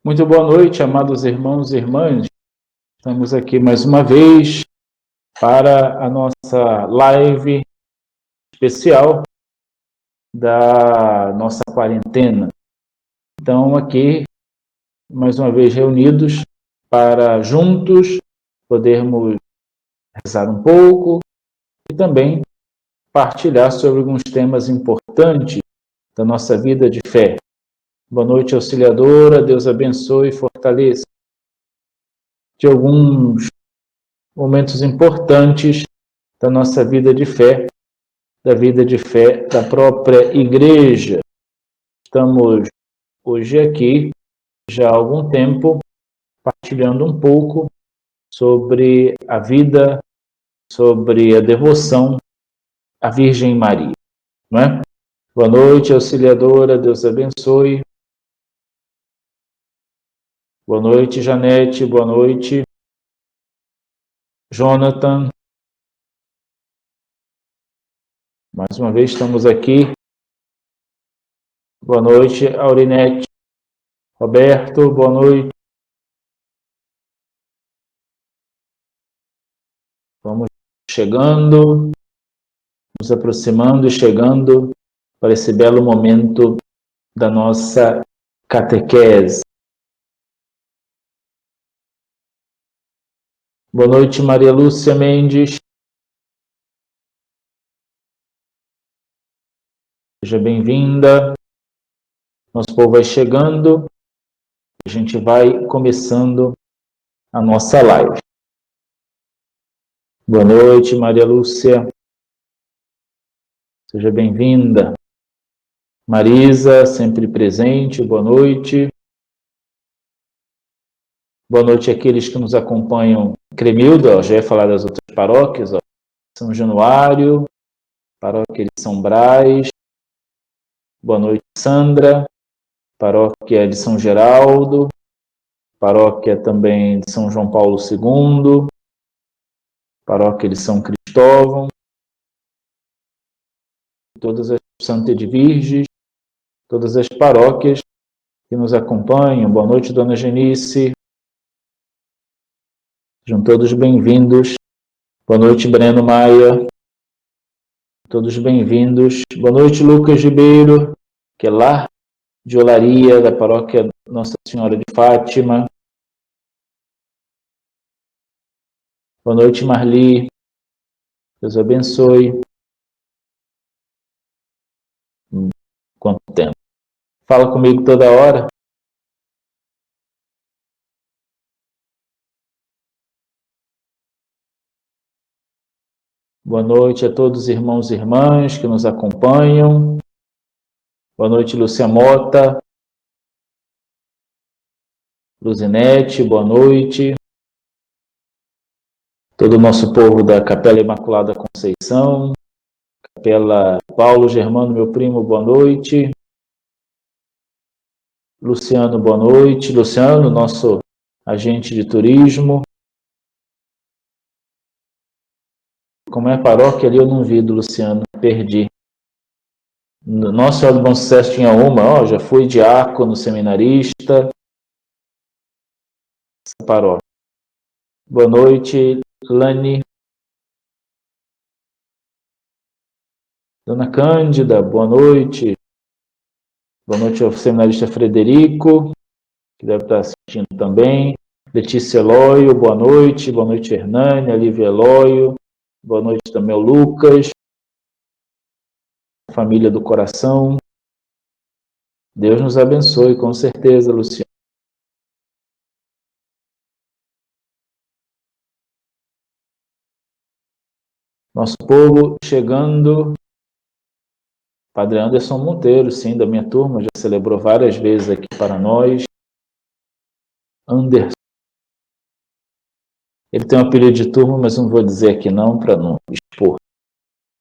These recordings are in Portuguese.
Muito boa noite, amados irmãos e irmãs. Estamos aqui mais uma vez para a nossa live especial da nossa quarentena. Então, aqui, mais uma vez reunidos para juntos podermos rezar um pouco e também partilhar sobre alguns temas importantes da nossa vida de fé. Boa noite, auxiliadora. Deus abençoe e fortaleça. De alguns momentos importantes da nossa vida de fé, da vida de fé da própria igreja. Estamos hoje aqui, já há algum tempo, partilhando um pouco sobre a vida, sobre a devoção à Virgem Maria, não é? Boa noite, auxiliadora. Deus abençoe. Boa noite, Janete. Boa noite, Jonathan. Mais uma vez estamos aqui. Boa noite, Aurinete. Roberto, boa noite. Vamos chegando, nos aproximando e chegando para esse belo momento da nossa catequese. Boa noite, Maria Lúcia Mendes. Seja bem-vinda. Nosso povo vai chegando. A gente vai começando a nossa live. Boa noite, Maria Lúcia. Seja bem-vinda. Marisa, sempre presente. Boa noite. Boa noite àqueles que nos acompanham. Cremilda, já ia falar das outras paróquias. São Januário, paróquia de São Brás. Boa noite, Sandra. Paróquia de São Geraldo. Paróquia também de São João Paulo II. Paróquia de São Cristóvão. Todas as Santa Edvirges. Todas as paróquias que nos acompanham. Boa noite, Dona Genice. Sejam todos bem-vindos. Boa noite, Breno Maia. Todos bem-vindos. Boa noite, Lucas Ribeiro, que é lá de Olaria, da paróquia Nossa Senhora de Fátima. Boa noite, Marli. Deus abençoe. Quanto tempo. Fala comigo toda hora. Boa noite a todos os irmãos e irmãs que nos acompanham. Boa noite, Lúcia Mota. Luzinete, boa noite. Todo o nosso povo da Capela Imaculada Conceição. Capela Paulo Germano, meu primo, boa noite. Luciano, boa noite. Luciano, nosso agente de turismo. Como é a paróquia ali, eu não vi do Luciano, perdi. Nossa Senhora do Bom Sucesso tinha uma, já fui diácono, seminarista. Essa paróquia. Boa noite, Lani. Dona Cândida, boa noite. Boa noite ao seminarista Frederico, que deve estar assistindo também. Letícia Eloio, boa noite. Boa noite, Hernani, Lívia Eloio. Boa noite também ao Lucas. Família do coração. Deus nos abençoe, com certeza, Luciano. Nosso povo chegando. Padre Anderson Monteiro, sim, da minha turma, já celebrou várias vezes aqui para nós. Anderson. Ele tem um apelido de turma, mas não vou dizer aqui não, para não expor.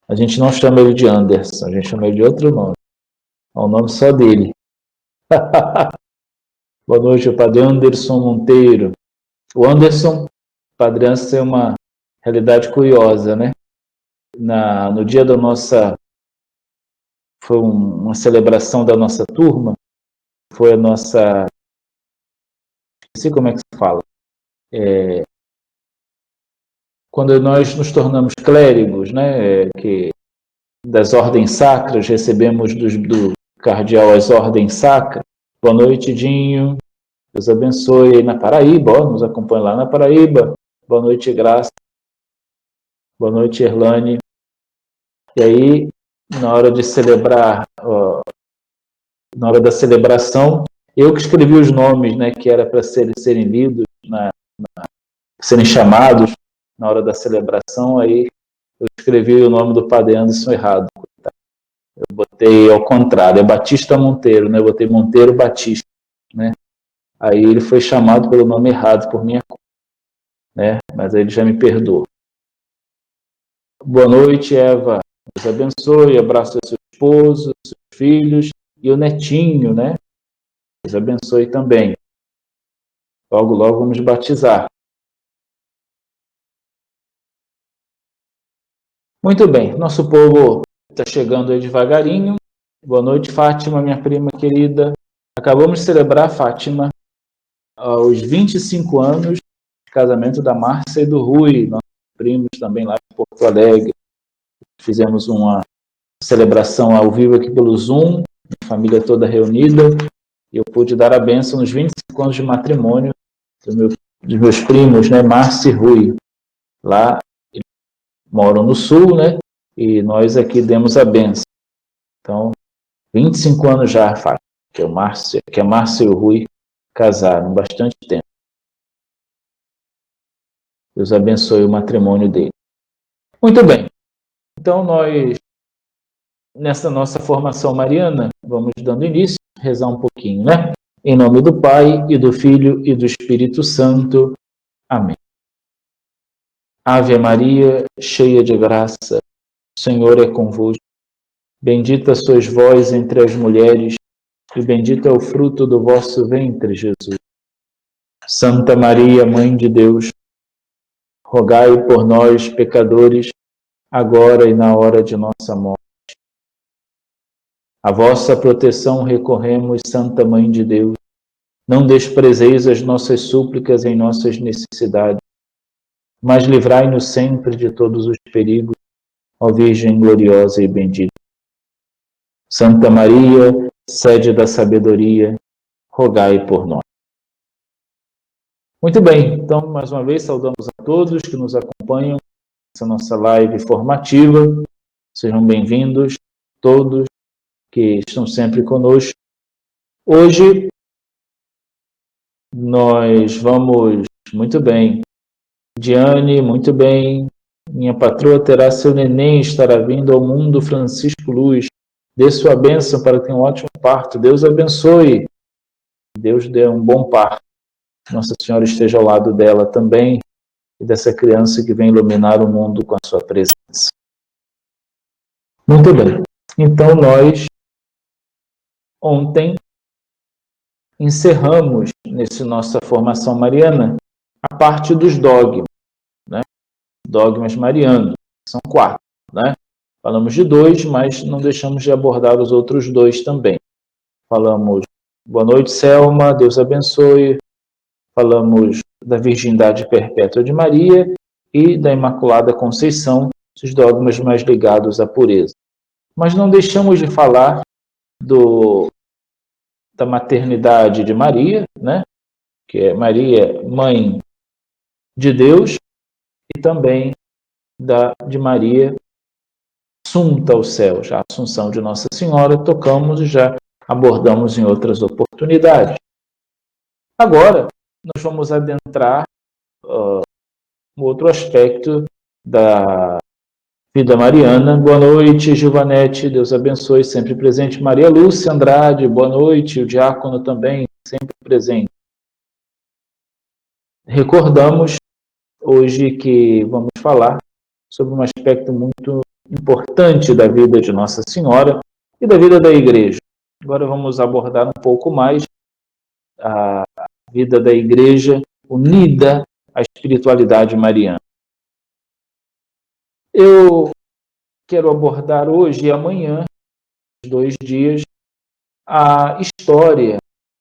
A gente não chama ele de Anderson, a gente chama ele de outro nome. É o nome só dele. Boa noite, o Padre Anderson Monteiro. O Anderson, Padre Anderson, é uma realidade curiosa, né? No dia da nossa... Foi uma celebração da nossa turma, foi a nossa... Não sei como é que se fala. Quando nós nos tornamos clérigos, né? Das ordens sacras, recebemos do cardeal as ordens sacras. Boa noite, Dinho. Deus abençoe aí na Paraíba, ó, nos acompanha lá na Paraíba. Boa noite, Graça. Boa noite, Erlane. E aí, na hora de celebrar, na hora da celebração, eu que escrevi os nomes, né, que era para serem lidos, serem chamados na hora da celebração, aí eu escrevi o nome do Padre Anderson errado. Eu botei ao contrário, é Batista Monteiro, né? Eu botei Monteiro Batista, né? Aí ele foi chamado pelo nome errado por minha conta, né? Mas aí ele já me perdoou. Boa noite, Eva. Deus abençoe, abraço ao seu esposo, seus filhos e o netinho, né? Deus abençoe também. Logo, logo vamos batizar. Muito bem, nosso povo está chegando aí devagarinho. Boa noite, Fátima, minha prima querida. Acabamos de celebrar, Fátima, os 25 anos de casamento da Márcia e do Rui, nossos primos também lá de Porto Alegre. Fizemos uma celebração ao vivo aqui pelo Zoom, a família toda reunida, e eu pude dar a bênção nos 25 anos de matrimônio dos meus primos, né, Márcia e Rui. Lá eles moram no sul, né, e nós aqui demos a bênção. Então, 25 anos já, Fátima, que a Márcia e o Rui casaram, bastante tempo. Deus abençoe o matrimônio dele. Muito bem. Então, nós, nessa nossa formação mariana, vamos dando início, rezar um pouquinho, né? Em nome do Pai, e do Filho, e do Espírito Santo. Amém. Ave Maria, cheia de graça, o Senhor é convosco. Bendita sois vós entre as mulheres, e bendito é o fruto do vosso ventre, Jesus. Santa Maria, Mãe de Deus, rogai por nós, pecadores, agora e na hora de nossa morte. A vossa proteção recorremos, Santa Mãe de Deus. Não desprezeis as nossas súplicas em nossas necessidades, mas livrai-nos sempre de todos os perigos, ó Virgem gloriosa e bendita. Santa Maria, sede da sabedoria, rogai por nós. Muito bem, então, mais uma vez, saudamos a todos que nos acompanham nessa nossa live formativa. Sejam bem-vindos, todos que estão sempre conosco. Hoje, nós vamos, muito bem, Diane, muito bem, minha patroa terá seu neném, estará vindo ao mundo, Francisco Luz, dê sua bênção para que tenha um ótimo parto, Deus abençoe, Deus dê um bom parto, Nossa Senhora esteja ao lado dela também, e dessa criança que vem iluminar o mundo com a sua presença. Muito bem, então nós, ontem, encerramos, nessa nossa formação mariana, a parte dos dogmas, né? Dogmas marianos, são 4, né? Falamos de 2, mas não deixamos de abordar os outros 2 também. Falamos, boa noite, Selma, Deus abençoe. Falamos da virgindade perpétua de Maria e da Imaculada Conceição, os dogmas mais ligados à pureza. Mas não deixamos de falar da maternidade de Maria, né? Que é Maria, mãe de Deus, e também de Maria, assunta ao céu, já a Assunção de Nossa Senhora, tocamos e já abordamos em outras oportunidades. Agora, nós vamos adentrar um outro aspecto da vida mariana. Boa noite, Giovanete, Deus abençoe, sempre presente. Maria Lúcia Andrade, boa noite, o diácono também, sempre presente. Recordamos hoje que vamos falar sobre um aspecto muito importante da vida de Nossa Senhora e da vida da Igreja. Agora vamos abordar um pouco mais a vida da igreja unida à espiritualidade mariana. Eu quero abordar hoje e amanhã, 2 dias, a história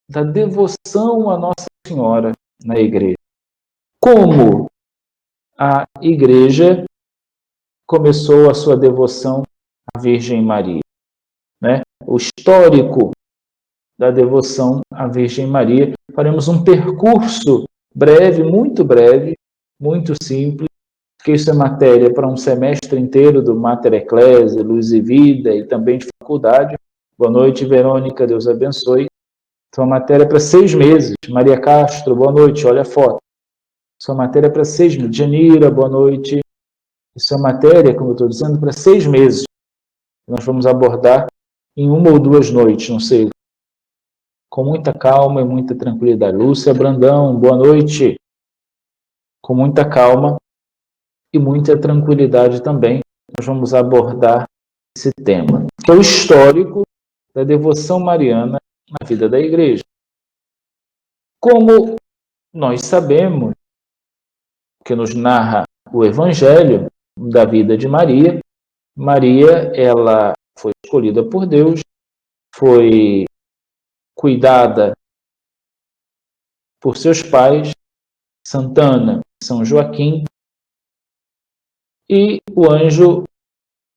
da devoção a Nossa Senhora na igreja. Como a igreja começou a sua devoção à Virgem Maria, né? O histórico da devoção à Virgem Maria. Faremos um percurso breve, muito simples, porque isso é matéria para um semestre inteiro do Mater Ecclesiae, Luz e Vida e também de faculdade. Boa noite, Verônica, Deus abençoe. Sua matéria é para 6 meses. Maria Castro, boa noite, olha a foto. Sua matéria é para 6 meses. Janira, boa noite. Isso é matéria, como eu estou dizendo, para 6 meses. Nós vamos abordar em 1 ou 2 noites, não sei. Com muita calma e muita tranquilidade. Lúcia Brandão, boa noite. Com muita calma e muita tranquilidade também, nós vamos abordar esse tema, que é o histórico da devoção mariana na vida da igreja. Como nós sabemos, que nos narra o Evangelho da vida de Maria, Maria, ela foi escolhida por Deus, foi cuidada por seus pais, Santana e São Joaquim, e o anjo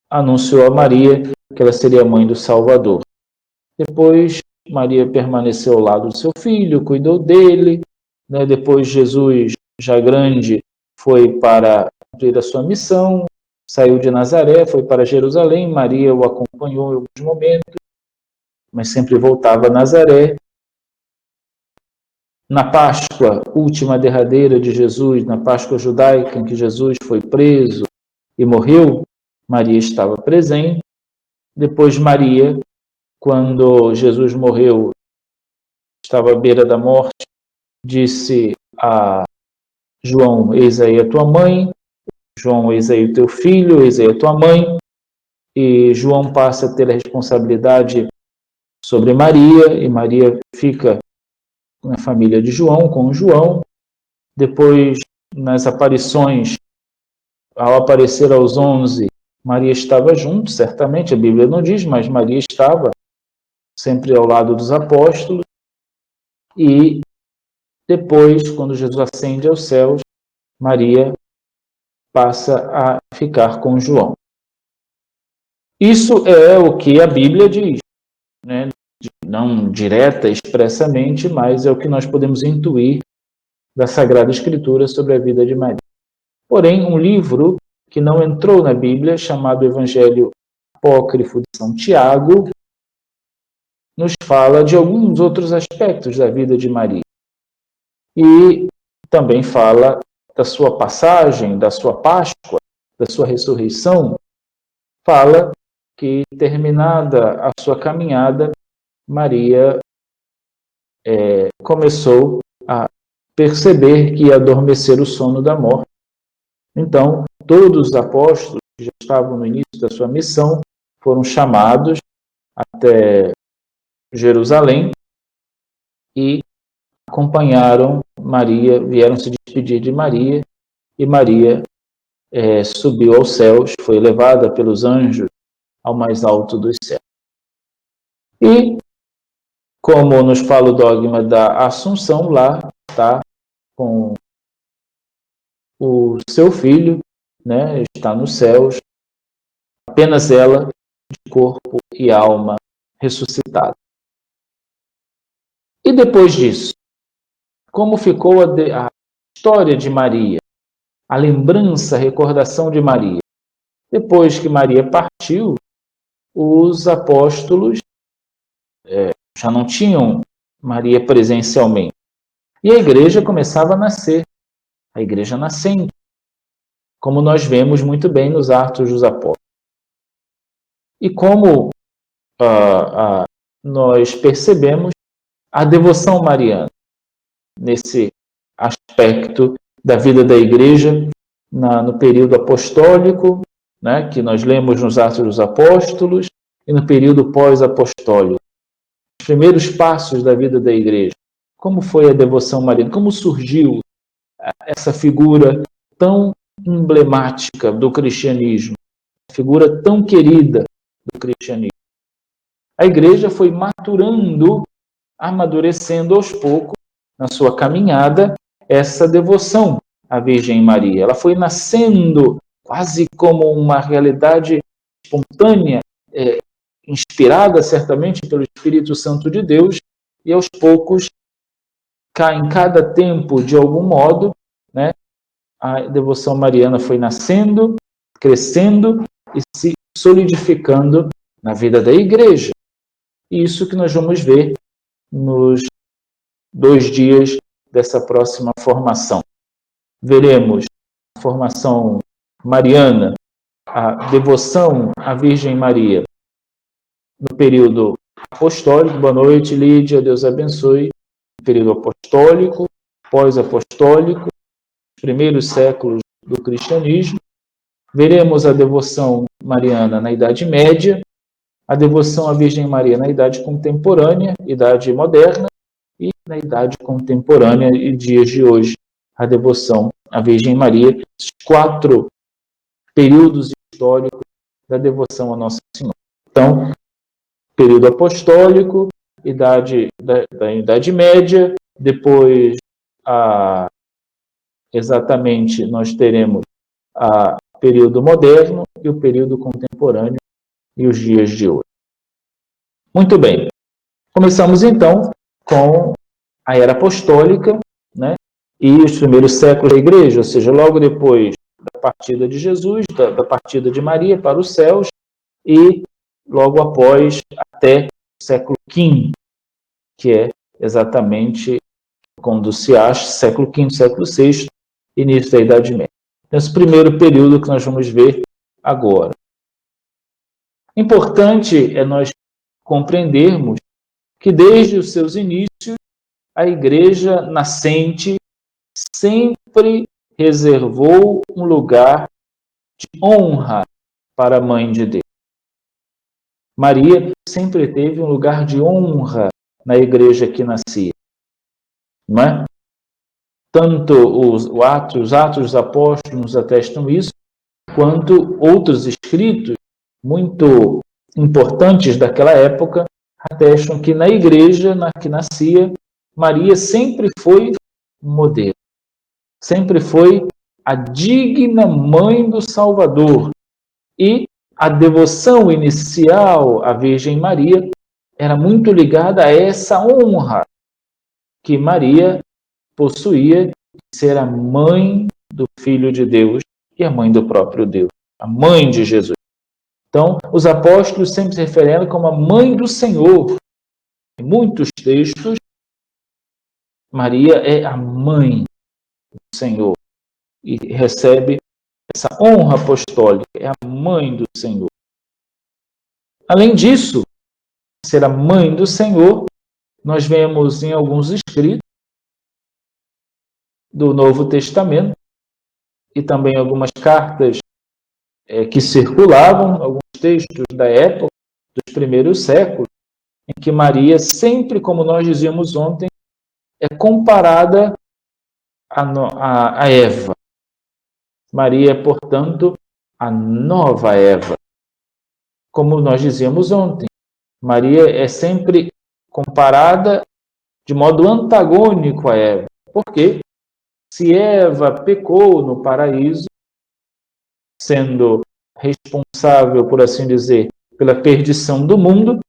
anunciou a Maria que ela seria a mãe do Salvador. Depois, Maria permaneceu ao lado do seu filho, cuidou dele, né? Depois Jesus, já grande, foi para cumprir a sua missão, saiu de Nazaré, foi para Jerusalém, Maria o acompanhou em alguns momentos, mas sempre voltava a Nazaré. Na Páscoa, última derradeira de Jesus, na Páscoa judaica, em que Jesus foi preso e morreu, Maria estava presente. Depois Maria, quando Jesus morreu, estava à beira da morte, disse a João, eis aí a tua mãe, João, eis aí o teu filho, eis aí a tua mãe, e João passa a ter a responsabilidade sobre Maria, e Maria fica na família de João, com João. Depois, nas aparições, ao aparecer aos 11, Maria estava junto, certamente, a Bíblia não diz, mas Maria estava sempre ao lado dos apóstolos. E depois, quando Jesus ascende aos céus, Maria passa a ficar com João. Isso é o que a Bíblia diz, né? Não direta, expressamente, mas é o que nós podemos intuir da Sagrada Escritura sobre a vida de Maria. Porém, um livro que não entrou na Bíblia, chamado Evangelho Apócrifo de São Tiago, nos fala de alguns outros aspectos da vida de Maria. E também fala da sua passagem, da sua Páscoa, da sua ressurreição. Fala que, terminada a sua caminhada, Maria começou a perceber que ia adormecer o sono da morte. Então, todos os apóstolos que já estavam no início da sua missão foram chamados até Jerusalém e acompanharam Maria, vieram se despedir de Maria, e Maria subiu aos céus, foi levada pelos anjos ao mais alto dos céus. E, como nos fala o dogma da Assunção, lá está com o seu filho, né, está nos céus, apenas ela, de corpo e alma ressuscitada. E depois disso, como ficou a história de Maria, a lembrança, a recordação de Maria? Depois que Maria partiu, os apóstolos já não tinham Maria presencialmente. E a igreja começava a nascer, a igreja nascente, como nós vemos muito bem nos Atos dos Apóstolos. E como nós percebemos a devoção mariana nesse aspecto da vida da igreja no período apostólico, né, que nós lemos nos Atos dos Apóstolos, e no período pós-apostólico. Os primeiros passos da vida da igreja. Como foi a devoção mariana? Como surgiu essa figura tão emblemática do cristianismo, figura tão querida do cristianismo? A igreja foi maturando, amadurecendo aos poucos, na sua caminhada, essa devoção à Virgem Maria. Ela foi nascendo quase como uma realidade espontânea, inspirada certamente pelo Espírito Santo de Deus, e aos poucos, em cada tempo, de algum modo, né, a devoção mariana foi nascendo, crescendo e se solidificando na vida da igreja. E isso que nós vamos ver nos 2 dias dessa próxima formação. Veremos a formação mariana, a devoção à Virgem Maria, no período apostólico. Boa noite, Lídia, Deus abençoe. No período apostólico, pós-apostólico, os primeiros séculos do cristianismo. Veremos a devoção mariana na Idade Média, a devoção à Virgem Maria na Idade Contemporânea, Idade Moderna, e na Idade Contemporânea e dias de hoje, a devoção à Virgem Maria, os 4 períodos históricos da devoção a Nossa Senhora. Então, período apostólico, da Idade Média, depois, exatamente, nós teremos o período moderno e o período contemporâneo e os dias de hoje. Muito bem. Começamos, então, com a era apostólica, né, e os primeiros séculos da igreja, ou seja, logo depois da partida de Jesus, da partida de Maria para os céus, e logo após até o século V, que é exatamente quando se acha século V, século VI, início da Idade Média. Esse primeiro período que nós vamos ver agora. Importante é nós compreendermos que desde os seus inícios, a igreja nascente sempre reservou um lugar de honra para a Mãe de Deus. Maria sempre teve um lugar de honra na igreja que nascia. Não é? Tanto os Atos dos Apóstolos nos atestam isso, quanto outros escritos muito importantes daquela época atestam que na igreja que nascia, Maria sempre foi um modelo. Sempre foi a digna mãe do Salvador. E a devoção inicial à Virgem Maria era muito ligada a essa honra que Maria possuía de ser a mãe do Filho de Deus e a mãe do próprio Deus, a mãe de Jesus. Então, os apóstolos sempre se referem como a mãe do Senhor. Em muitos textos, Maria é a mãe do Senhor e recebe essa honra apostólica, é a mãe do Senhor. Além disso, ser a mãe do Senhor, nós vemos em alguns escritos do Novo Testamento e também algumas cartas que circulavam, alguns textos da época, dos primeiros séculos, em que Maria sempre, como nós dizíamos ontem, é comparada a Eva. Maria é, portanto, a nova Eva. Como nós dizíamos ontem, Maria é sempre comparada de modo antagônico a Eva. Por quê? Se Eva pecou no paraíso, sendo responsável, por assim dizer, pela perdição do mundo,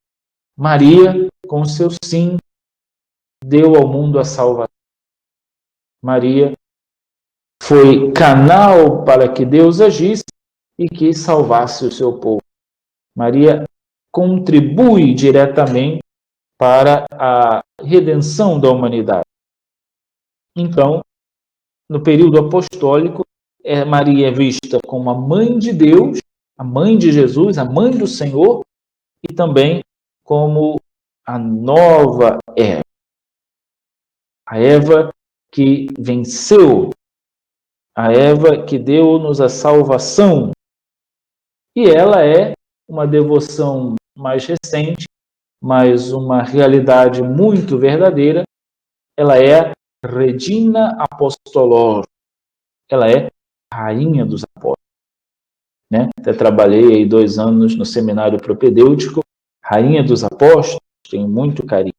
Maria, com seu sim, deu ao mundo a salvação. Maria foi canal para que Deus agisse e que salvasse o seu povo. Maria contribui diretamente para a redenção da humanidade. Então, no período apostólico, Maria é vista como a mãe de Deus, a mãe de Jesus, a mãe do Senhor, e também como a nova Eva. A Eva que venceu, a Eva que deu-nos a salvação. E ela é uma devoção mais recente, mas uma realidade muito verdadeira, ela é Regina Apostolorum, ela é rainha dos apóstolos. Né? Até trabalhei aí 2 anos no seminário propedêutico, rainha dos apóstolos, tenho muito carinho.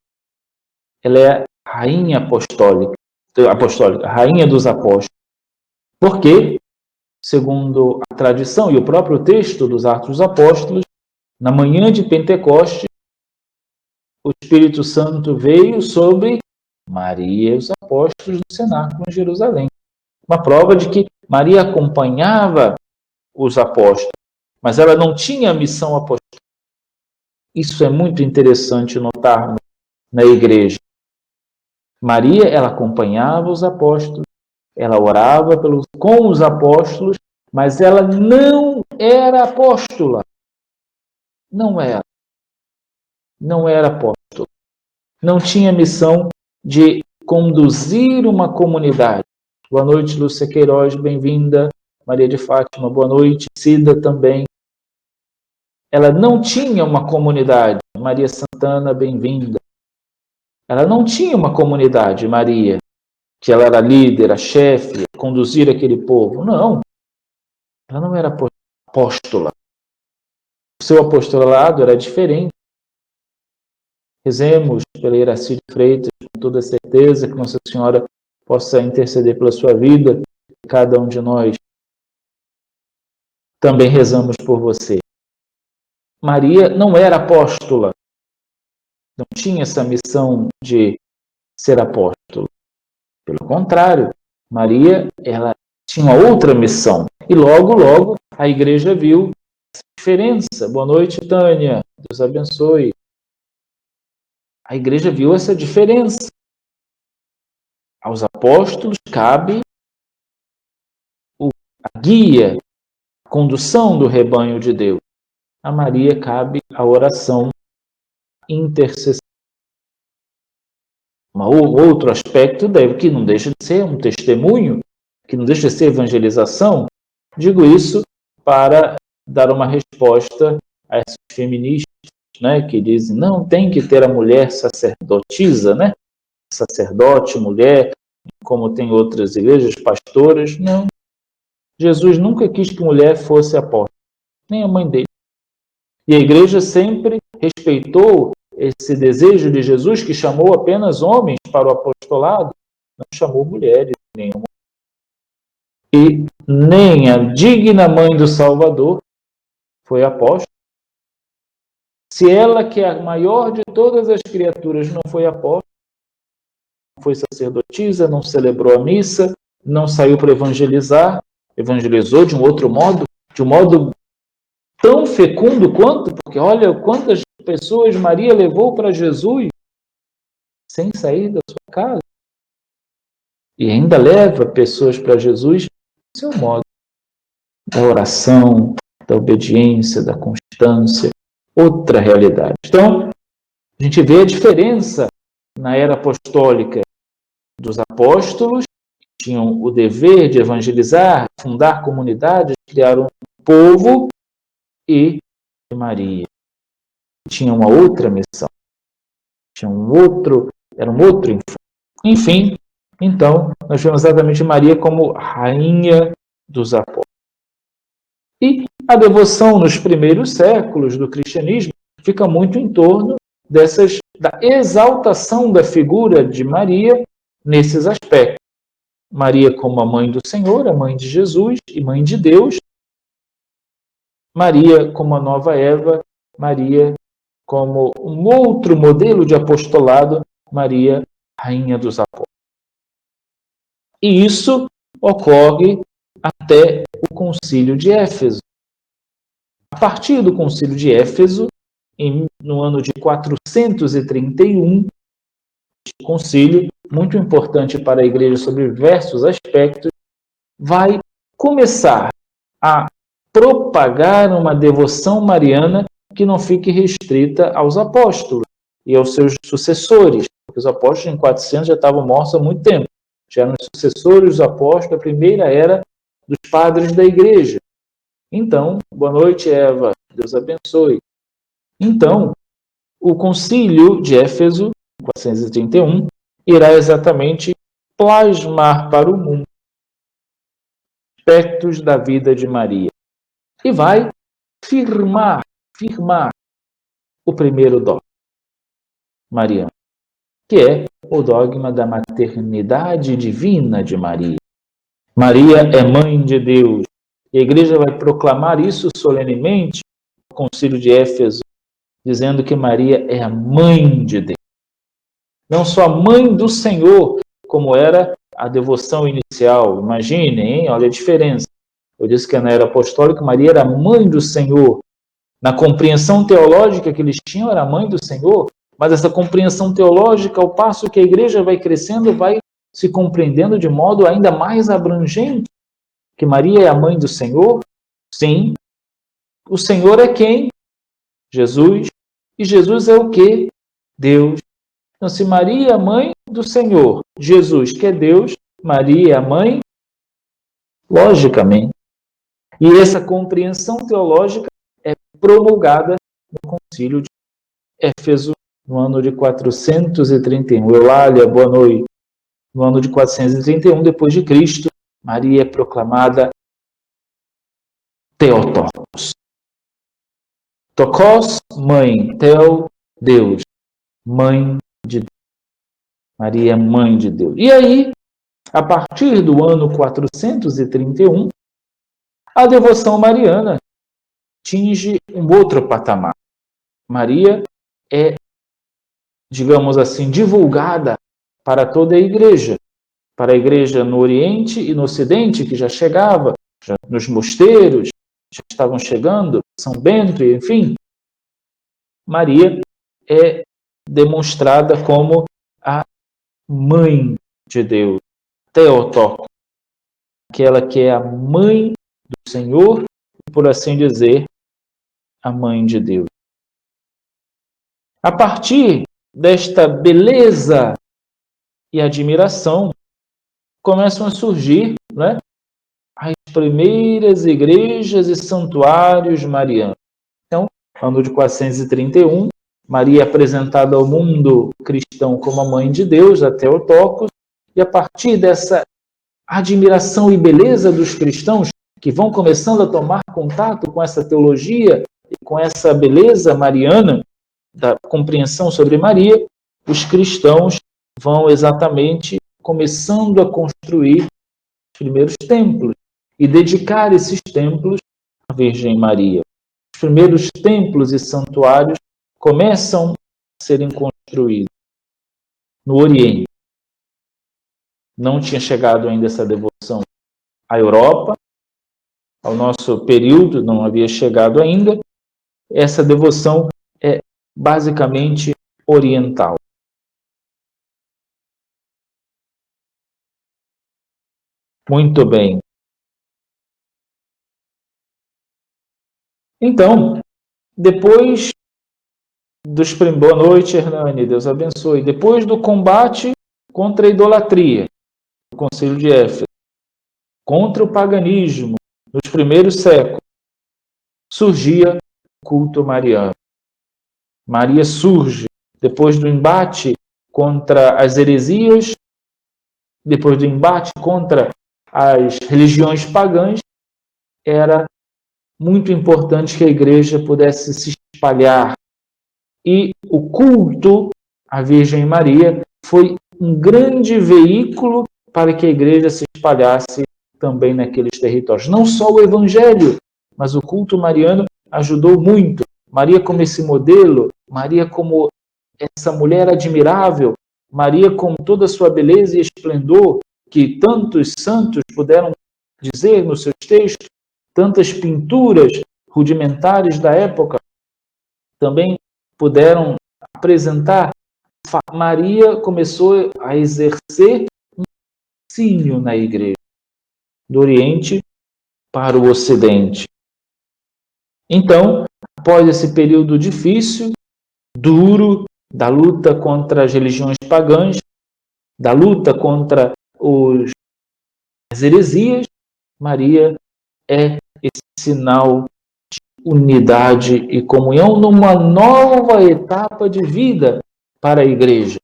Ela é rainha apostólica, rainha dos apóstolos. Porque, segundo a tradição e o próprio texto dos Atos dos Apóstolos, na manhã de Pentecostes, o Espírito Santo veio sobre Maria e os apóstolos no cenáculo em Jerusalém. Uma prova de que Maria acompanhava os apóstolos, mas ela não tinha missão apostólica. Isso é muito interessante notar na igreja. Maria, ela acompanhava os apóstolos, ela orava com os apóstolos, mas ela não era apóstola. Não era. Não era apóstola. Não tinha missão de conduzir uma comunidade. Boa noite, Lúcia Queiroz, bem-vinda. Maria de Fátima, boa noite. Cida também. Ela não tinha uma comunidade. Maria Santana, bem-vinda. Ela não tinha uma comunidade, Maria, que ela era líder, a chefe, conduzir aquele povo. Não. Ela não era apóstola. O seu apostolado era diferente. Rezemos pela Iracide Freitas, com toda certeza que Nossa Senhora possa interceder pela sua vida, cada um de nós. Também rezamos por você. Maria não era apóstola, não tinha essa missão de ser apóstolo. Pelo contrário, Maria, ela tinha uma outra missão. E logo, a igreja viu essa diferença. Boa noite, Tânia. Deus abençoe. A igreja viu essa diferença. Aos apóstolos cabe a guia, a condução do rebanho de Deus. A Maria cabe a oração, a intercessão. Outro aspecto que não deixa de ser um testemunho, que não deixa de ser evangelização. Digo isso para dar uma resposta a esses feministas, né, que dizem, não, tem que ter a mulher sacerdotisa, né? Sacerdote, mulher, como tem outras igrejas, pastoras. Não. Jesus nunca quis que mulher fosse apóstola, nem a mãe dele. E a igreja sempre respeitou esse desejo de Jesus, que chamou apenas homens para o apostolado, não chamou mulheres nenhuma. E nem a digna mãe do Salvador foi apóstola. Se ela, que é a maior de todas as criaturas, não foi apóstola, não foi sacerdotisa, não celebrou a missa, não saiu para evangelizar, evangelizou de um outro modo, de um modo tão fecundo quanto, porque olha quantas pessoas Maria levou para Jesus sem sair da sua casa. E ainda leva pessoas para Jesus do seu modo, da oração, da obediência, da constância, outra realidade. Então, a gente vê a diferença na era apostólica dos apóstolos, que tinham o dever de evangelizar, fundar comunidades, criar um povo, e Maria, que tinha uma outra missão, tinha era um outro enfoque. Enfim, então, nós vemos exatamente Maria como rainha dos apóstolos. E a devoção nos primeiros séculos do cristianismo fica muito em torno da exaltação da figura de Maria nesses aspectos. Maria como a mãe do Senhor, a mãe de Jesus e mãe de Deus. Maria como a nova Eva, Maria como um outro modelo de apostolado, Maria, rainha dos apóstolos. E isso ocorre até o Concílio de Éfeso. A partir do Concílio de Éfeso, no ano de 431, este concílio, muito importante para a Igreja sobre diversos aspectos, vai começar a propagar uma devoção mariana que não fique restrita aos apóstolos e aos seus sucessores, porque os apóstolos em 400 já estavam mortos há muito tempo. Já eram os sucessores dos apóstolos, a primeira era dos padres da igreja. Então, boa noite, Eva, Deus abençoe. Então, o concílio de Éfeso, 431, irá exatamente plasmar para o mundo aspectos da vida de Maria e vai firmar o primeiro dogma mariano, que é o dogma da maternidade divina de Maria. Maria é mãe de Deus. E a igreja vai proclamar isso solenemente no Concílio de Éfeso, dizendo que Maria é a mãe de Deus. Não só a mãe do Senhor, como era a devoção inicial. Imaginem, hein? Olha a diferença. Eu disse que na era apostólica Maria era a mãe do Senhor. Na compreensão teológica que eles tinham, era a mãe do Senhor. Mas essa compreensão teológica, ao passo que a igreja vai crescendo, vai se compreendendo de modo ainda mais abrangente, que Maria é a mãe do Senhor. Sim, o Senhor é quem? Jesus. E Jesus é o quê? Deus. Então, se Maria é a mãe do Senhor, Jesus, que é Deus, Maria é a mãe, logicamente. E essa compreensão teológica é promulgada no Concílio de Éfeso, no ano de 431. Eulália, boa noite. No ano de 431 depois de Cristo, Maria é proclamada Theotokos. Tokos, mãe. Theo, Deus. Mãe de Deus. Maria é mãe de Deus. E aí, a partir do ano 431, a devoção mariana atinge um outro patamar. Maria é, digamos assim, divulgada para toda a igreja. Para a igreja no Oriente e no Ocidente, que já chegava, já nos mosteiros, já estavam chegando, São Bento, enfim. Maria é demonstrada como a mãe de Deus, Theotokos, aquela que é a mãe do Senhor, e por assim dizer, a mãe de Deus. A partir desta beleza e admiração, começam a surgir, né, as primeiras igrejas e santuários marianos. Então, ano de 431, Maria é apresentada ao mundo cristão como a mãe de Deus, a Theotokos, e a partir dessa admiração e beleza dos cristãos, que vão começando a tomar contato com essa teologia e com essa beleza mariana, da compreensão sobre Maria, os cristãos vão exatamente começando a construir os primeiros templos e dedicar esses templos à Virgem Maria. Os primeiros templos e santuários começam a serem construídos no Oriente. Não tinha chegado ainda essa devoção à Europa, ao nosso período, não havia chegado ainda. Essa devoção é basicamente oriental. Muito bem. Então, depois dos... Boa noite, Hernani, Deus abençoe. Depois do combate contra a idolatria, no Concílio de Éfeso, contra o paganismo, nos primeiros séculos, surgia o culto mariano. Maria surge depois do embate contra as heresias, depois do embate contra as religiões pagãs. Era muito importante que a igreja pudesse se espalhar. E o culto à Virgem Maria foi um grande veículo para que a igreja se espalhasse também naqueles territórios. Não só o evangelho, mas o culto mariano ajudou muito. Maria como esse modelo, Maria como essa mulher admirável, Maria com toda a sua beleza e esplendor, que tantos santos puderam dizer nos seus textos, tantas pinturas rudimentares da época também puderam apresentar. Maria começou a exercer um fascínio na igreja, do Oriente para o Ocidente. Então, após esse período difícil, duro, da luta contra as religiões pagãs, da luta contra as heresias, Maria é esse sinal de unidade e comunhão numa nova etapa de vida para a igreja,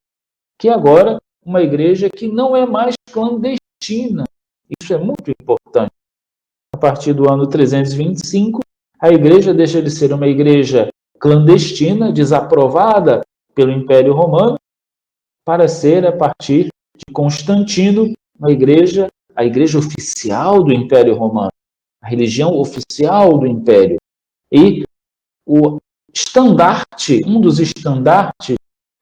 que agora uma igreja que não é mais clandestina. Isso é muito importante. A partir do ano 325, a igreja deixa de ser uma igreja clandestina, desaprovada pelo Império Romano, para ser, a partir de Constantino, a igreja oficial do Império Romano, a religião oficial do Império. E o estandarte, um dos estandartes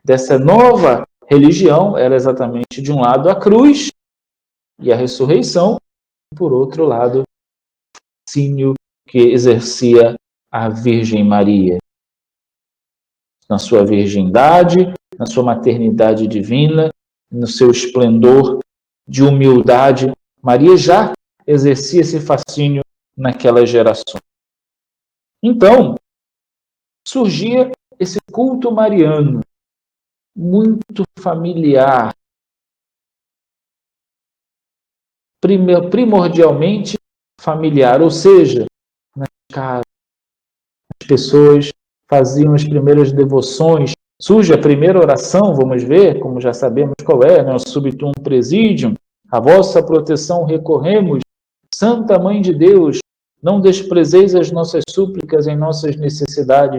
dessa nova religião era exatamente, de um lado, a cruz e a ressurreição, e por outro lado, o fascínio que exercia a Virgem Maria. Na sua virgindade, na sua maternidade divina, no seu esplendor de humildade, Maria já exercia esse fascínio naquelas gerações. Então, surgia esse culto mariano, muito familiar, primordialmente familiar, ou seja, nas casas, as pessoas faziam as primeiras devoções, surge a primeira oração, vamos ver, como já sabemos qual é, né? O Subtum Presidium, a vossa proteção recorremos, Santa Mãe de Deus, não desprezeis as nossas súplicas em nossas necessidades,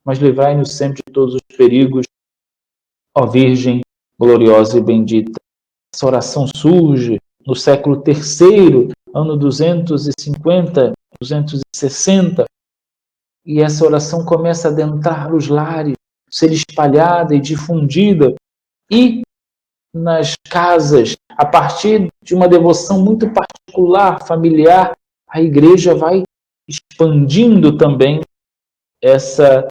mas livrai-nos sempre de todos os perigos, ó Virgem gloriosa e bendita. Essa oração surge no século III, ano 250, 260, e essa oração começa a adentrar os lares, ser espalhada e difundida, e nas casas, a partir de uma devoção muito particular, familiar, a igreja vai expandindo também essa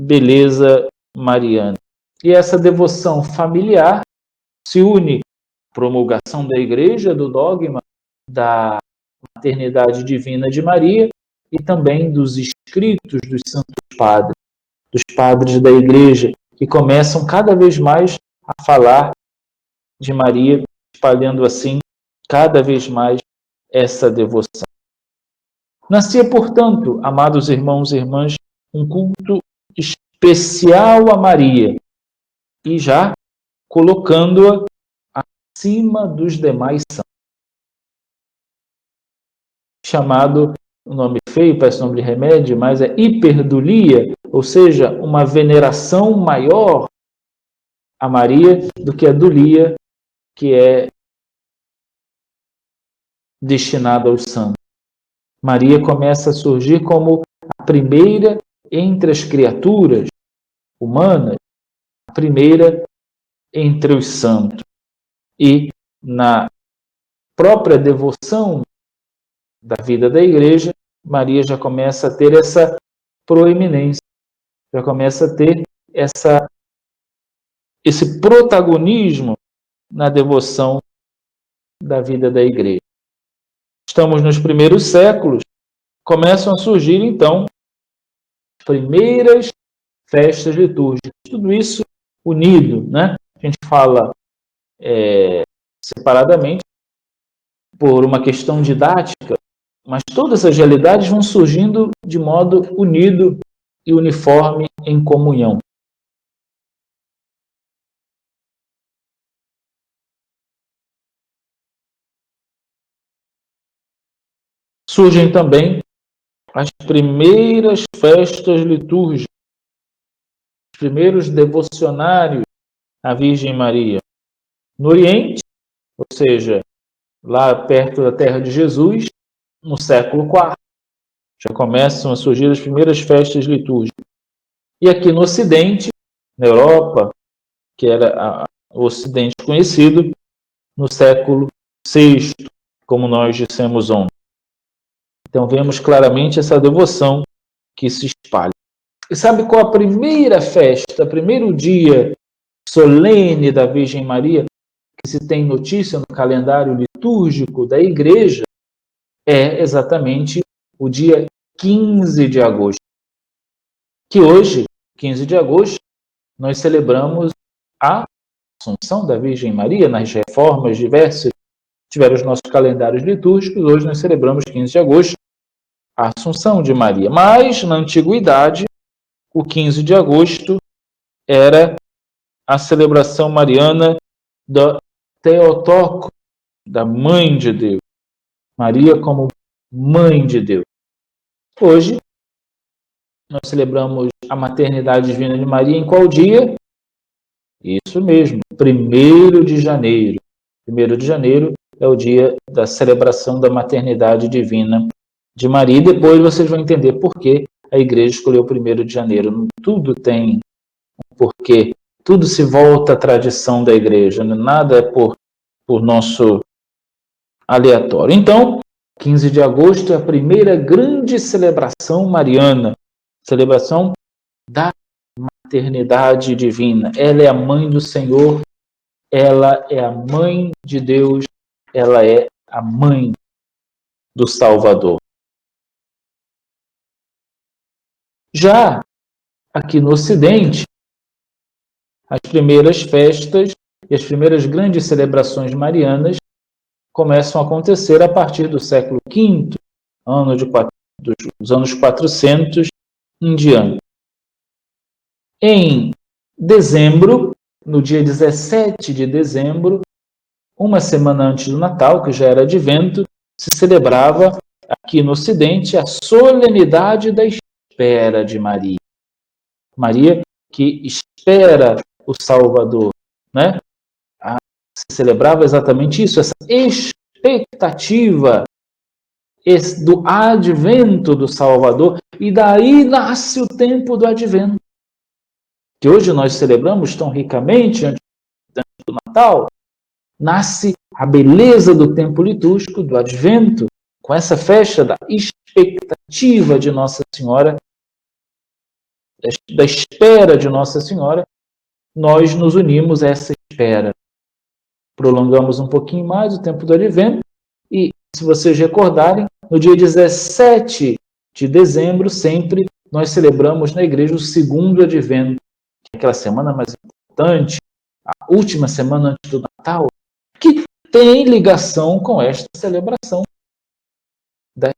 beleza mariana. E essa devoção familiar se une à promulgação da igreja, do dogma da maternidade divina de Maria, e também dos escritos dos santos padres, dos padres da igreja, que começam cada vez mais a falar de Maria, espalhando assim cada vez mais essa devoção. Nascia, portanto, amados irmãos e irmãs, um culto especial a Maria, e já colocando-a acima dos demais santos. Chamado, um nome feio, parece nome de remédio, mas é hiperdulia, ou seja, uma veneração maior a Maria do que a dulia que é destinada aos santos. Maria começa a surgir como a primeira entre as criaturas humanas, a primeira entre os santos. E na própria devoção da vida da igreja, Maria já começa a ter essa proeminência, já começa a ter esse protagonismo na devoção da vida da igreja. Estamos nos primeiros séculos, começam a surgir então as primeiras festas litúrgicas. Tudo isso unido, né? A gente fala separadamente por uma questão didática, mas todas as realidades vão surgindo de modo unido e uniforme em comunhão. Surgem também as primeiras festas litúrgicas, os primeiros devocionários à Virgem Maria. No Oriente, ou seja, lá perto da terra de Jesus, no século IV, já começam a surgir as primeiras festas litúrgicas. E aqui no Ocidente, na Europa, que era o Ocidente conhecido, no século VI, como nós dissemos ontem. Então vemos claramente essa devoção que se espalha. E sabe qual a primeira festa, primeiro dia solene da Virgem Maria, que se tem notícia no calendário litúrgico da Igreja? É exatamente o dia 15 de agosto. Que hoje, 15 de agosto, nós celebramos a Assunção da Virgem Maria, nas reformas diversas tiveram os nossos calendários litúrgicos. Hoje nós celebramos 15 de agosto a Assunção de Maria. Mas, na antiguidade, o 15 de agosto era a celebração mariana da Theotokos, da Mãe de Deus. Maria como Mãe de Deus. Hoje, nós celebramos a maternidade divina de Maria em qual dia? Isso mesmo, 1º de janeiro. 1º de janeiro é o dia da celebração da maternidade divina de Maria. E depois vocês vão entender por que a igreja escolheu 1º de janeiro. Tudo tem um porquê. Tudo se volta à tradição da igreja. Nada é por nosso aleatório. Então, 15 de agosto é a primeira grande celebração mariana. Celebração da maternidade divina. Ela é a mãe do Senhor, ela é a mãe de Deus, ela é a mãe do Salvador. Já aqui no Ocidente, as primeiras festas e as primeiras grandes celebrações marianas começam a acontecer a partir do século V, dos anos 400 em diante. Em dezembro, no dia 17 de dezembro, uma semana antes do Natal, que já era advento, se celebrava aqui no Ocidente a solenidade da espera de Maria. Maria que espera o Salvador, né? Se celebrava exatamente isso, essa expectativa do advento do Salvador, e daí nasce o tempo do advento, que hoje nós celebramos tão ricamente antes do Natal. Nasce a beleza do tempo litúrgico, do advento, com essa festa da expectativa de Nossa Senhora, da espera de Nossa Senhora. Nós nos unimos a essa espera. Prolongamos um pouquinho mais o tempo do advento, e, se vocês recordarem, no dia 17 de dezembro, sempre, nós celebramos na igreja o 2º advento, que é aquela semana mais importante, a última semana antes do Natal, que tem ligação com esta celebração da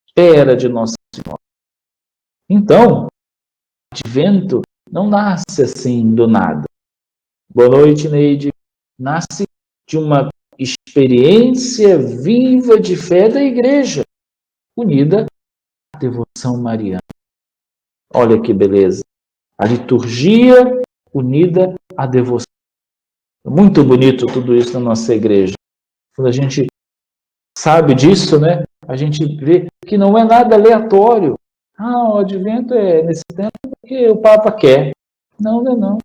espera de Nossa Senhora. Então, o advento não nasce assim do nada. Boa noite, Neide. Nasce de uma experiência viva de fé da igreja, unida à devoção mariana. Olha que beleza. A liturgia unida à devoção. Muito bonito tudo isso na nossa igreja. Quando a gente sabe disso, né? A gente vê que não é nada aleatório. O advento é nesse tempo porque o Papa quer. Não, não é não.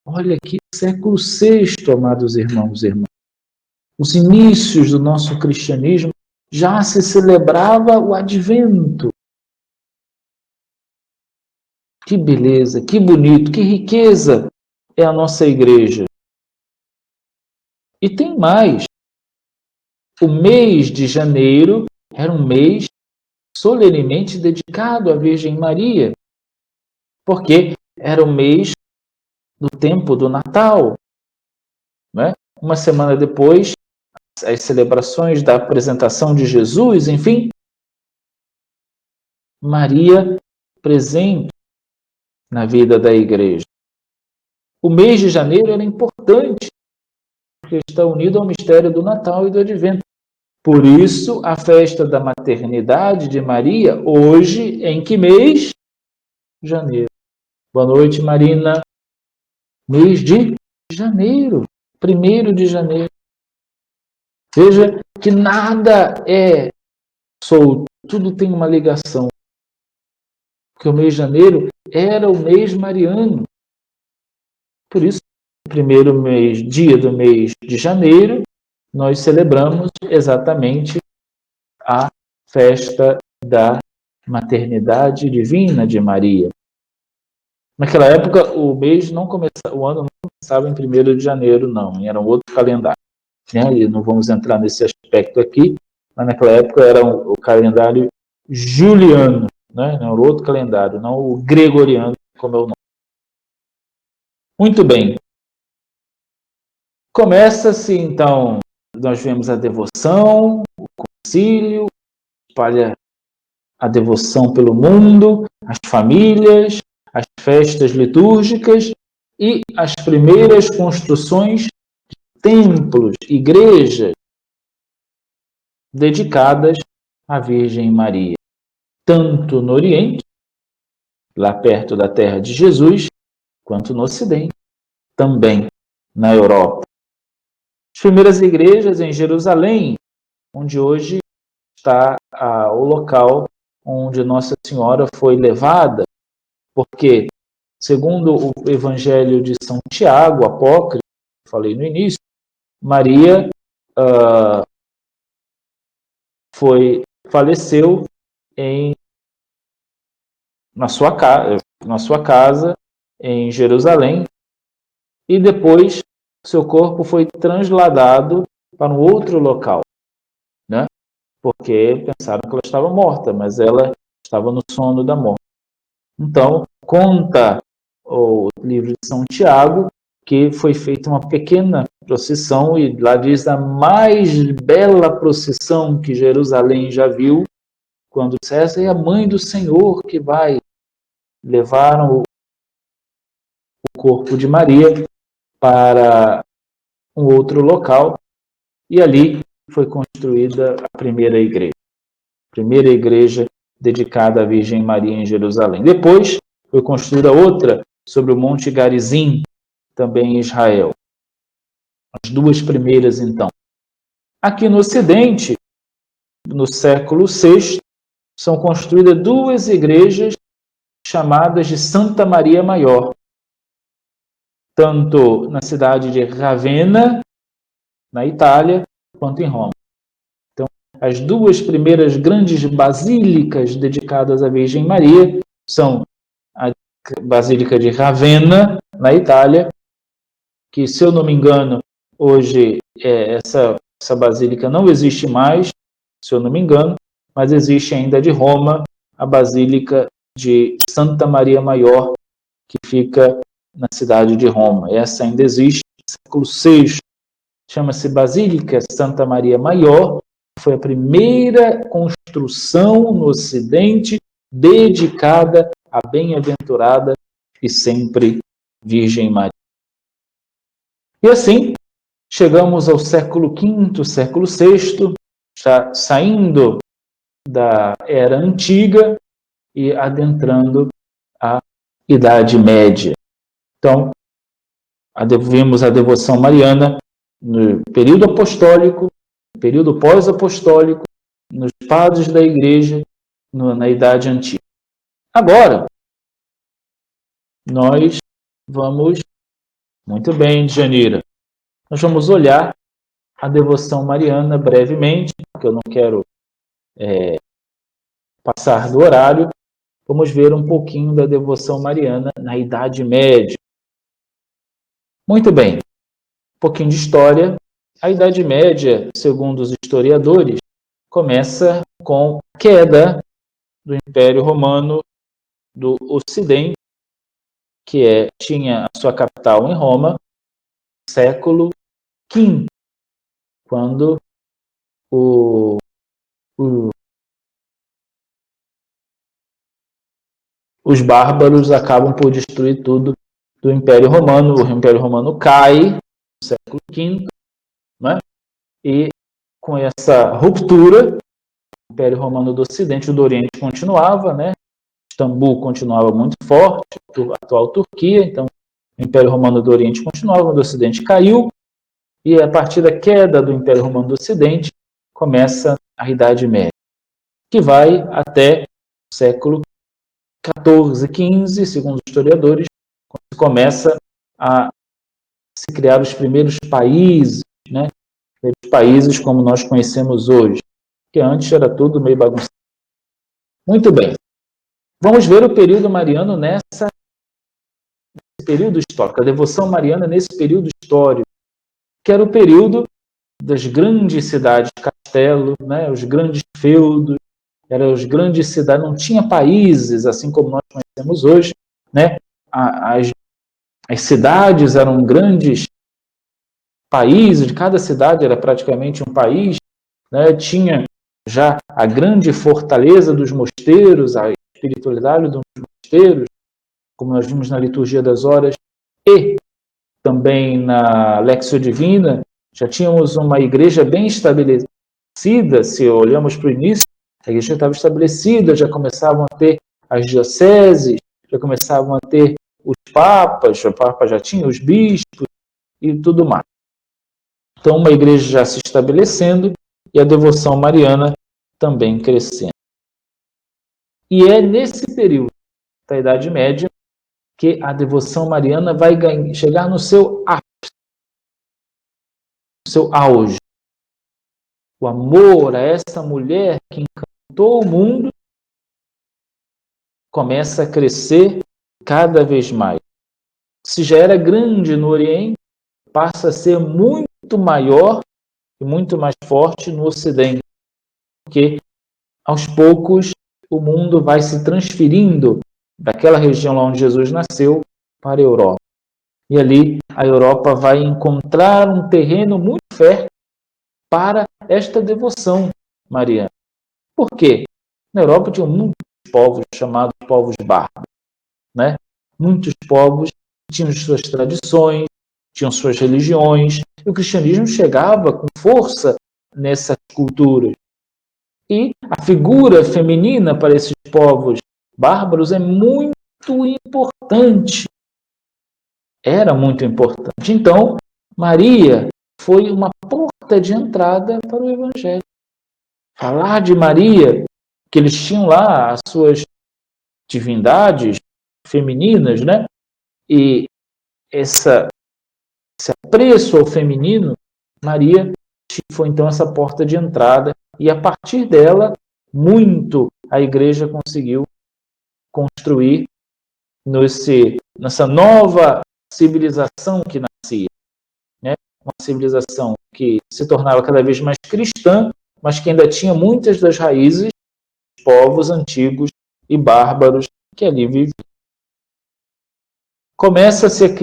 Olha aqui, século VI, amados irmãos e irmãs. Os inícios do nosso cristianismo já se celebrava o advento. Que beleza, que bonito, que riqueza é a nossa igreja. E tem mais. O mês de janeiro era um mês solenemente dedicado à Virgem Maria, porque era o mês do tempo do Natal. Né? Uma semana depois, as celebrações da apresentação de Jesus, enfim, Maria presente na vida da igreja. O mês de janeiro era importante, porque está unido ao mistério do Natal e do Advento. Por isso, a festa da maternidade de Maria, hoje, em que mês? Janeiro. Boa noite, Marina. Mês de janeiro. 1º de janeiro. Veja que nada é solto. Tudo tem uma ligação. Porque o mês de janeiro era o mês mariano. Por isso, no primeiro dia do mês de janeiro, nós celebramos exatamente a festa da maternidade divina de Maria. Naquela época, o ano não começava em 1º de janeiro, não. Era um outro calendário. Né? E não vamos entrar nesse aspecto aqui, mas naquela época era o calendário juliano, né? Era outro calendário, não o gregoriano, como é o nome. Muito bem. Começa-se, então, nós vemos a devoção, o concílio, espalha a devoção pelo mundo, as famílias, as festas litúrgicas e as primeiras construções de templos, igrejas dedicadas à Virgem Maria, tanto no Oriente, lá perto da terra de Jesus, quanto no Ocidente, também na Europa. As primeiras igrejas em Jerusalém, onde hoje está o local onde Nossa Senhora foi levada, porque, segundo o Evangelho de São Tiago, apócrifo, que falei no início, Maria faleceu na sua casa em Jerusalém, e depois seu corpo foi transladado para um outro local, né? Porque pensaram que ela estava morta, mas ela estava no sono da morte. Então, conta o livro de São Tiago que foi feita uma pequena procissão, e lá diz a mais bela procissão que Jerusalém já viu, quando César é a mãe do Senhor que vai levar o corpo de Maria para um outro local, e ali foi construída a primeira igreja dedicada à Virgem Maria em Jerusalém. Depois foi construída outra sobre o Monte Garizim, também em Israel. As duas primeiras, então. Aqui no Ocidente, no século VI, são construídas duas igrejas chamadas de Santa Maria Maior, tanto na cidade de Ravenna, na Itália, quanto em Roma. Então, as duas primeiras grandes basílicas dedicadas à Virgem Maria são a Basílica de Ravenna, na Itália, que, se eu não me engano, hoje essa basílica não existe mais, se eu não me engano, mas existe ainda de Roma a Basílica de Santa Maria Maior, que fica na cidade de Roma. Essa ainda existe, século VI, chama-se Basílica Santa Maria Maior, foi a primeira construção no Ocidente dedicada à bem-aventurada e sempre Virgem Maria. E assim, chegamos ao século V, século VI, já saindo da Era Antiga e adentrando a Idade Média. Então, vimos a devoção mariana no período apostólico, no período pós-apostólico, nos padres da Igreja, na Idade Antiga. Agora, nós vamos, muito bem, Janira, nós vamos olhar a devoção mariana brevemente, porque eu não quero passar do horário. Vamos ver um pouquinho da devoção mariana na Idade Média. Muito bem, um pouquinho de história. A Idade Média, segundo os historiadores, começa com a queda do Império Romano do Ocidente, que tinha a sua capital em Roma, no século V, quando os bárbaros acabam por destruir tudo do Império Romano. O Império Romano cai no século V, né? E com essa ruptura, o Império Romano do Ocidente, o do Oriente continuava, né? Istambul continuava muito forte, a atual Turquia, então o Império Romano do Oriente continuava, o do Ocidente caiu, e a partir da queda do Império Romano do Ocidente, começa a Idade Média, que vai até o século XIV, XV, segundo os historiadores, quando começa a se criar os primeiros países, né? Os países como nós conhecemos hoje, que antes era tudo meio bagunçado. Muito bem. Vamos ver o período mariano nesse período histórico, a devoção mariana nesse período histórico, que era o período das grandes cidades, castelo, né? Os grandes feudos, eram as grandes cidades, não tinha países assim como nós conhecemos hoje, né? As cidades eram grandes países, cada cidade era praticamente um país, né? Tinha já a grande fortaleza dos mosteiros, a espiritualidade dos mosteiros, como nós vimos na Liturgia das Horas, e também na Lectio Divina, já tínhamos uma igreja bem estabelecida, se olhamos para o início, a igreja estava estabelecida, já começavam a ter as dioceses, já começavam a ter os papas, o papa já tinha os bispos e tudo mais. Então, uma igreja já se estabelecendo e a devoção mariana também crescendo. E é nesse período da Idade Média que a devoção mariana vai chegar no seu ápice, no seu auge. O amor a essa mulher que encantou o mundo começa a crescer cada vez mais. Se já era grande no Oriente, passa a ser muito maior e muito mais forte no Ocidente, porque aos poucos o mundo vai se transferindo daquela região lá onde Jesus nasceu para a Europa. E ali a Europa vai encontrar um terreno muito fértil para esta devoção mariana. Por quê? Na Europa tinham muitos povos chamados povos bárbaros, né? Muitos povos tinham suas tradições, tinham suas religiões, e o cristianismo chegava com força nessas culturas. E a figura feminina para esses povos bárbaros é muito importante. Era muito importante. Então, Maria foi uma porta de entrada para o Evangelho. Falar de Maria, que eles tinham lá as suas divindades femininas, né? E esse apreço ao feminino, Maria foi então essa porta de entrada, e a partir dela, muito a igreja conseguiu construir nessa nova civilização que nascia, né? Uma civilização que se tornava cada vez mais cristã, mas que ainda tinha muitas das raízes dos povos antigos e bárbaros que ali viviam. Começa-se a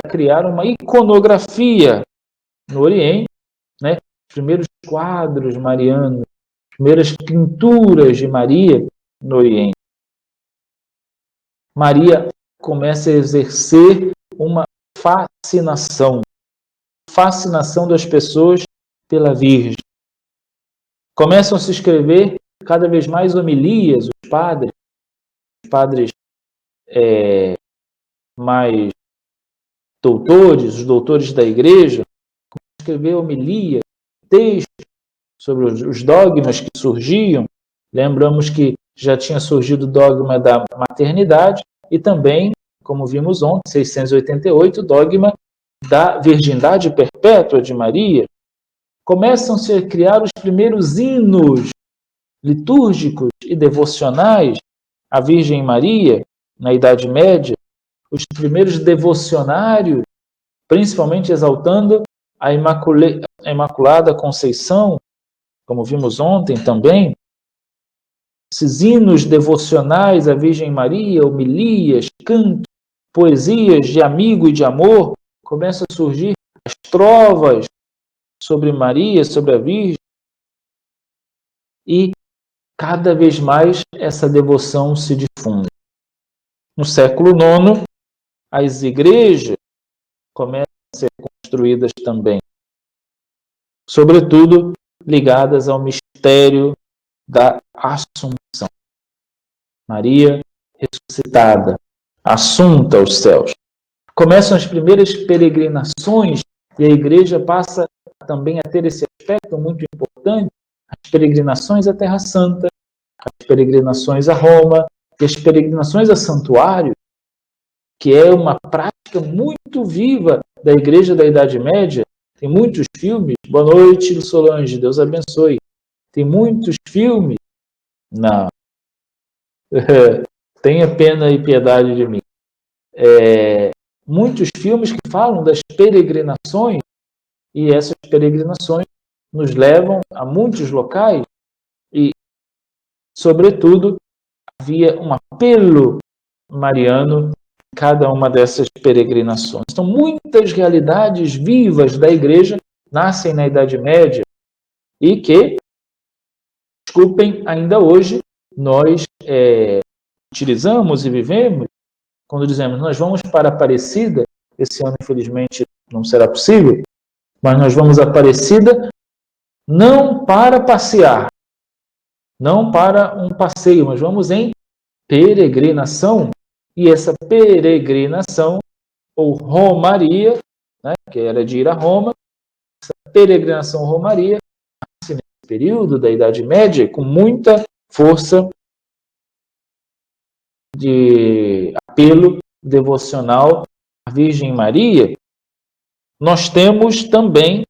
criar uma iconografia no Oriente, né? Os primeiros quadros marianos, as primeiras pinturas de Maria no Oriente. Maria começa a exercer uma fascinação das pessoas pela Virgem. Começam a se escrever cada vez mais homilias, os padres mais doutores, os doutores da igreja, começam a escrever homilias, textos sobre os dogmas que surgiam. Lembramos que já tinha surgido o dogma da maternidade e também, como vimos ontem, 688, o dogma da virgindade perpétua de Maria. Começam-se a criar os primeiros hinos litúrgicos e devocionais à Virgem Maria, na Idade Média, os primeiros devocionários, principalmente exaltando a Imaculada Conceição, como vimos ontem também. Esses hinos devocionais à Virgem Maria, homilias, cantos, poesias de amigo e de amor, começam a surgir as trovas sobre Maria, sobre a Virgem, e cada vez mais essa devoção se difunde. No século IX, as igrejas começam a ser construídas também, sobretudo ligadas ao mistério da Assunção. Maria ressuscitada, assunta aos céus. Começam as primeiras peregrinações e a igreja passa também a ter esse aspecto muito importante, as peregrinações à Terra Santa, as peregrinações a Roma e as peregrinações a santuário, que é uma prática muito viva da igreja da Idade Média. Tem muitos filmes. Boa noite, Solange, Deus abençoe. Tem muitos filmes. Não. Tenha pena e piedade de mim. Muitos filmes que falam das peregrinações, e essas peregrinações nos levam a muitos locais e, sobretudo, havia um apelo mariano em cada uma dessas peregrinações. Então, muitas realidades vivas da igreja nascem na Idade Média e que, desculpem, ainda hoje nós utilizamos e vivemos. Quando dizemos, nós vamos para Aparecida, esse ano infelizmente não será possível, Mas nós vamos à Aparecida não para passear, não para um passeio, mas vamos em peregrinação. E essa peregrinação, ou romaria, né, que era de ir a Roma, essa peregrinação romaria, nesse período da Idade Média, com muita força de apelo devocional à Virgem Maria. Nós temos também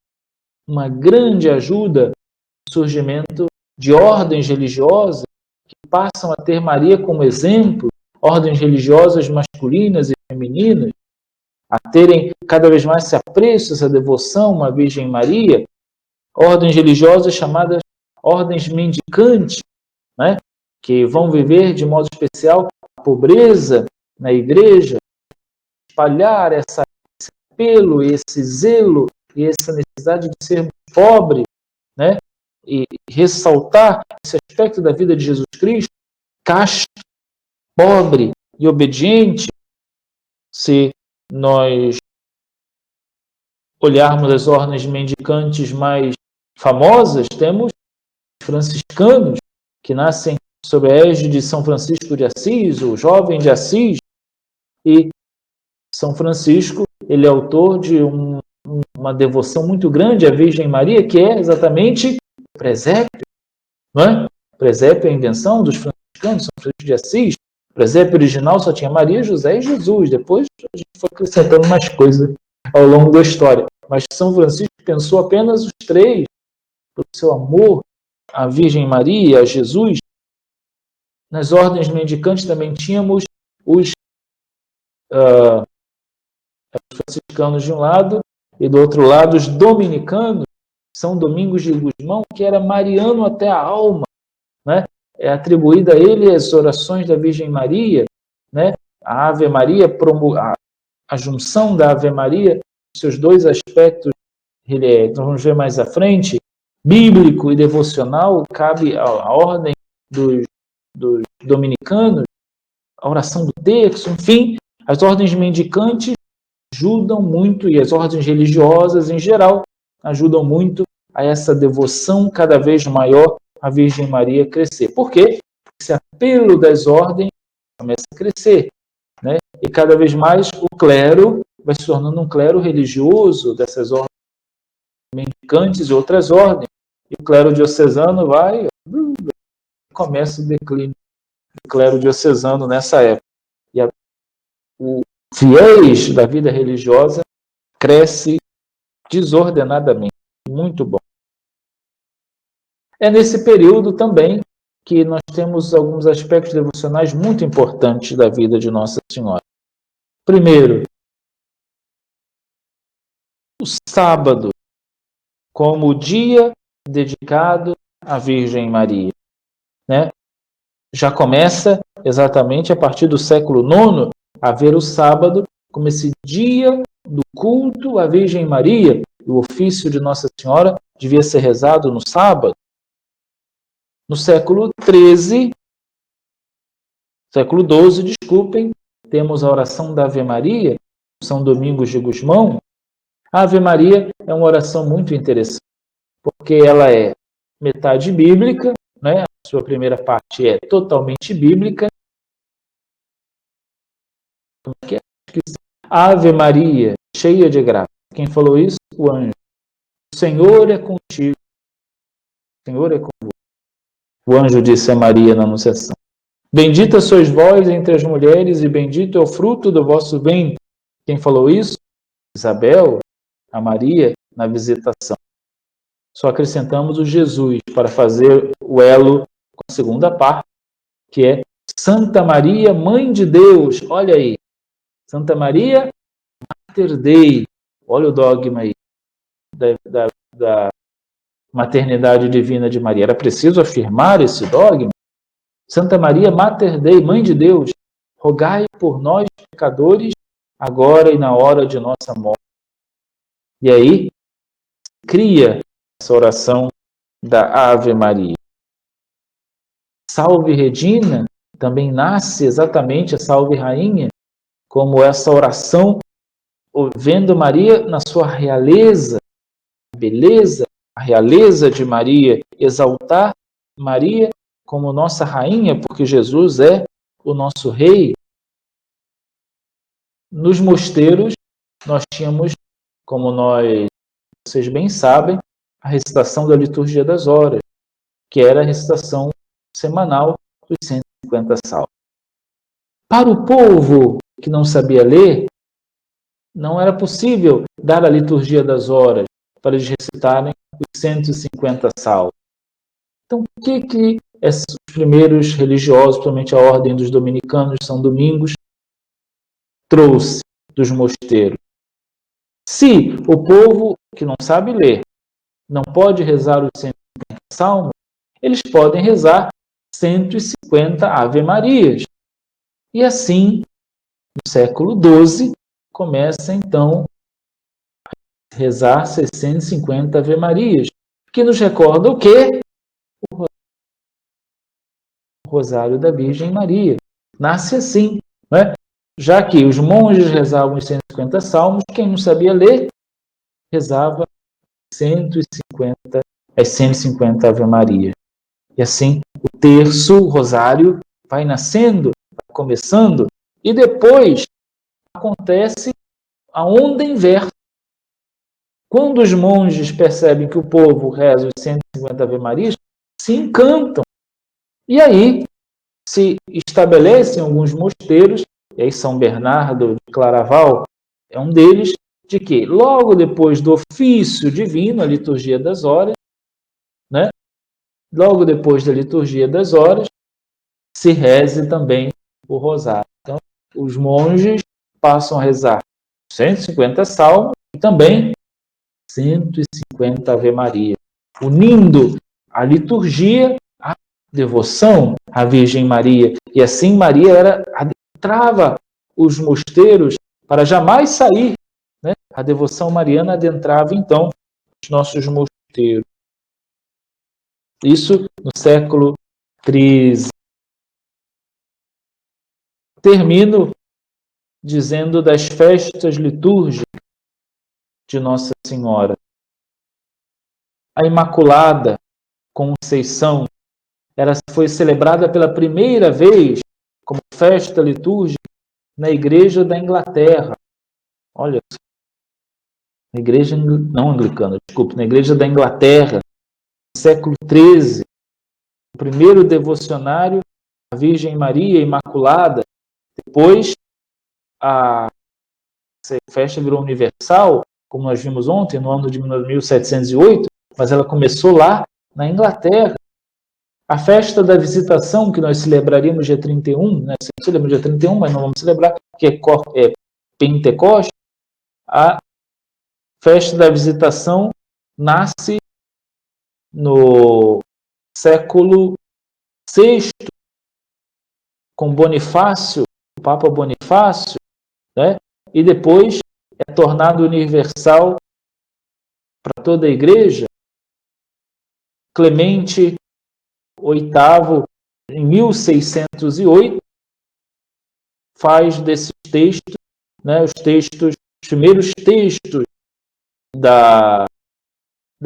uma grande ajuda no surgimento de ordens religiosas que passam a ter Maria como exemplo, ordens religiosas masculinas e femininas, a terem cada vez mais esse apreço, essa devoção à Virgem Maria, ordens religiosas chamadas ordens mendicantes, né, que vão viver de modo especial a pobreza na igreja, espalhar esse apelo, esse zelo e essa necessidade de ser pobre, né, e ressaltar esse aspecto da vida de Jesus Cristo, casto, pobre e obediente. Se nós olharmos as ordens mendicantes mais famosas, temos franciscanos, que nascem sob a égide de São Francisco de Assis, o jovem de Assis, e São Francisco, ele é autor de uma devoção muito grande à Virgem Maria, que é exatamente o presépio, não é? O presépio é a invenção dos franciscanos, São Francisco de Assis. O presépio original só tinha Maria, José e Jesus. Depois a gente foi acrescentando mais coisas ao longo da história. Mas São Francisco pensou apenas os três, pelo seu amor à Virgem Maria, a Jesus. Nas ordens mendicantes também tínhamos os franciscanos de um lado e do outro lado os dominicanos, São Domingos de Gusmão, que era mariano até a alma, né? É atribuída a ele as orações da Virgem Maria, né? A Ave Maria, a junção da Ave Maria, seus dois aspectos, nós vamos ver mais à frente, bíblico e devocional, cabe à ordem dos dominicanos, a oração do terço, enfim, as ordens mendicantes ajudam muito, e as ordens religiosas em geral ajudam muito a essa devoção cada vez maior à Virgem Maria crescer. Por quê? Porque esse apelo das ordens começa a crescer, né? E cada vez mais o clero vai se tornando um clero religioso dessas ordens mendicantes e outras ordens. E o clero diocesano começa o declínio do clero diocesano nessa época. E o fiéis da vida religiosa cresce desordenadamente. Muito bom. É nesse período também que nós temos alguns aspectos devocionais muito importantes da vida de Nossa Senhora. Primeiro, o sábado como o dia dedicado à Virgem Maria, né? Já começa exatamente a partir do século IX a ver o sábado como esse dia do culto à Virgem Maria. O ofício de Nossa Senhora devia ser rezado no sábado. No século XII, século XII, desculpem, temos a oração da Ave Maria, São Domingos de Gusmão. A Ave Maria é uma oração muito interessante, porque ela é metade bíblica, né? A sua primeira parte é totalmente bíblica. Ave Maria, cheia de graça. Quem falou isso? O anjo. O Senhor é contigo. O Senhor é convosco. O anjo disse a Maria na Anunciação. Bendita sois vós entre as mulheres e bendito é o fruto do vosso ventre. Quem falou isso? Isabel, a Maria, na visitação. Só acrescentamos o Jesus para fazer o elo com a segunda parte, que é Santa Maria, Mãe de Deus. Olha aí. Santa Maria, Mater Dei. Olha o dogma aí da maternidade divina de Maria. Era preciso afirmar esse dogma. Santa Maria, Mater Dei, Mãe de Deus, rogai por nós, pecadores, agora e na hora de nossa morte. E aí, cria essa oração da Ave Maria. Salve Regina, também nasce exatamente a Salve Rainha, como essa oração, vendo Maria na sua realeza, beleza, a realeza de Maria, exaltar Maria como nossa rainha, porque Jesus é o nosso rei. Nos mosteiros, nós tínhamos, como vocês bem sabem, a recitação da liturgia das horas, que era a recitação semanal dos 150 salmos. Para o povo que não sabia ler, não era possível dar a liturgia das horas para eles recitarem os 150 salmos. Então, o que os primeiros religiosos, principalmente a ordem dos dominicanos de São Domingos, trouxe dos mosteiros? Se o povo que não sabe ler não pode rezar os 150 salmos, eles podem rezar 150 Ave-Marias. E assim, no século XII, começa então a rezar 650 Ave-Marias, que nos recorda o quê? O Rosário da Virgem Maria. Nasce assim, né? Já que os monges rezavam os 150 salmos, quem não sabia ler, rezava 150, as 150 Ave-Marias. E assim, o terço, o rosário, vai nascendo, vai começando, e depois acontece a onda inversa. Quando os monges percebem que o povo reza os 150 Ave-Marias, se encantam. E aí se estabelecem alguns mosteiros, e aí São Bernardo de Claraval é um deles, de que logo depois do ofício divino, a liturgia das horas, né? Logo depois da liturgia das horas, se reze também o rosário. Então, os monges passam a rezar 150 salmos e também 150 Ave-Maria, unindo a liturgia à devoção à Virgem Maria. E assim Maria adentrava os mosteiros para jamais sair, né? A devoção mariana adentrava então os nossos mosteiros. Isso no século XIII. Termino dizendo das festas litúrgicas de Nossa Senhora. A Imaculada Conceição, ela foi celebrada pela primeira vez como festa litúrgica na Igreja da Inglaterra. Olha, na Igreja não anglicana, desculpe, na Igreja da Inglaterra, no século XIII, o primeiro devocionário à Virgem Maria Imaculada. Depois, a festa virou universal, como nós vimos ontem, no ano de 1708, mas ela começou lá na Inglaterra. A festa da visitação, que nós celebraríamos dia 31, né? Celebramos dia 31, mas não vamos celebrar, que é Pentecostes. A festa da visitação nasce no século VI, com Bonifácio, o Papa Bonifácio, né? E depois é tornado universal para toda a Igreja. Clemente VIII, em 1608, faz desses textos, né, os primeiros textos das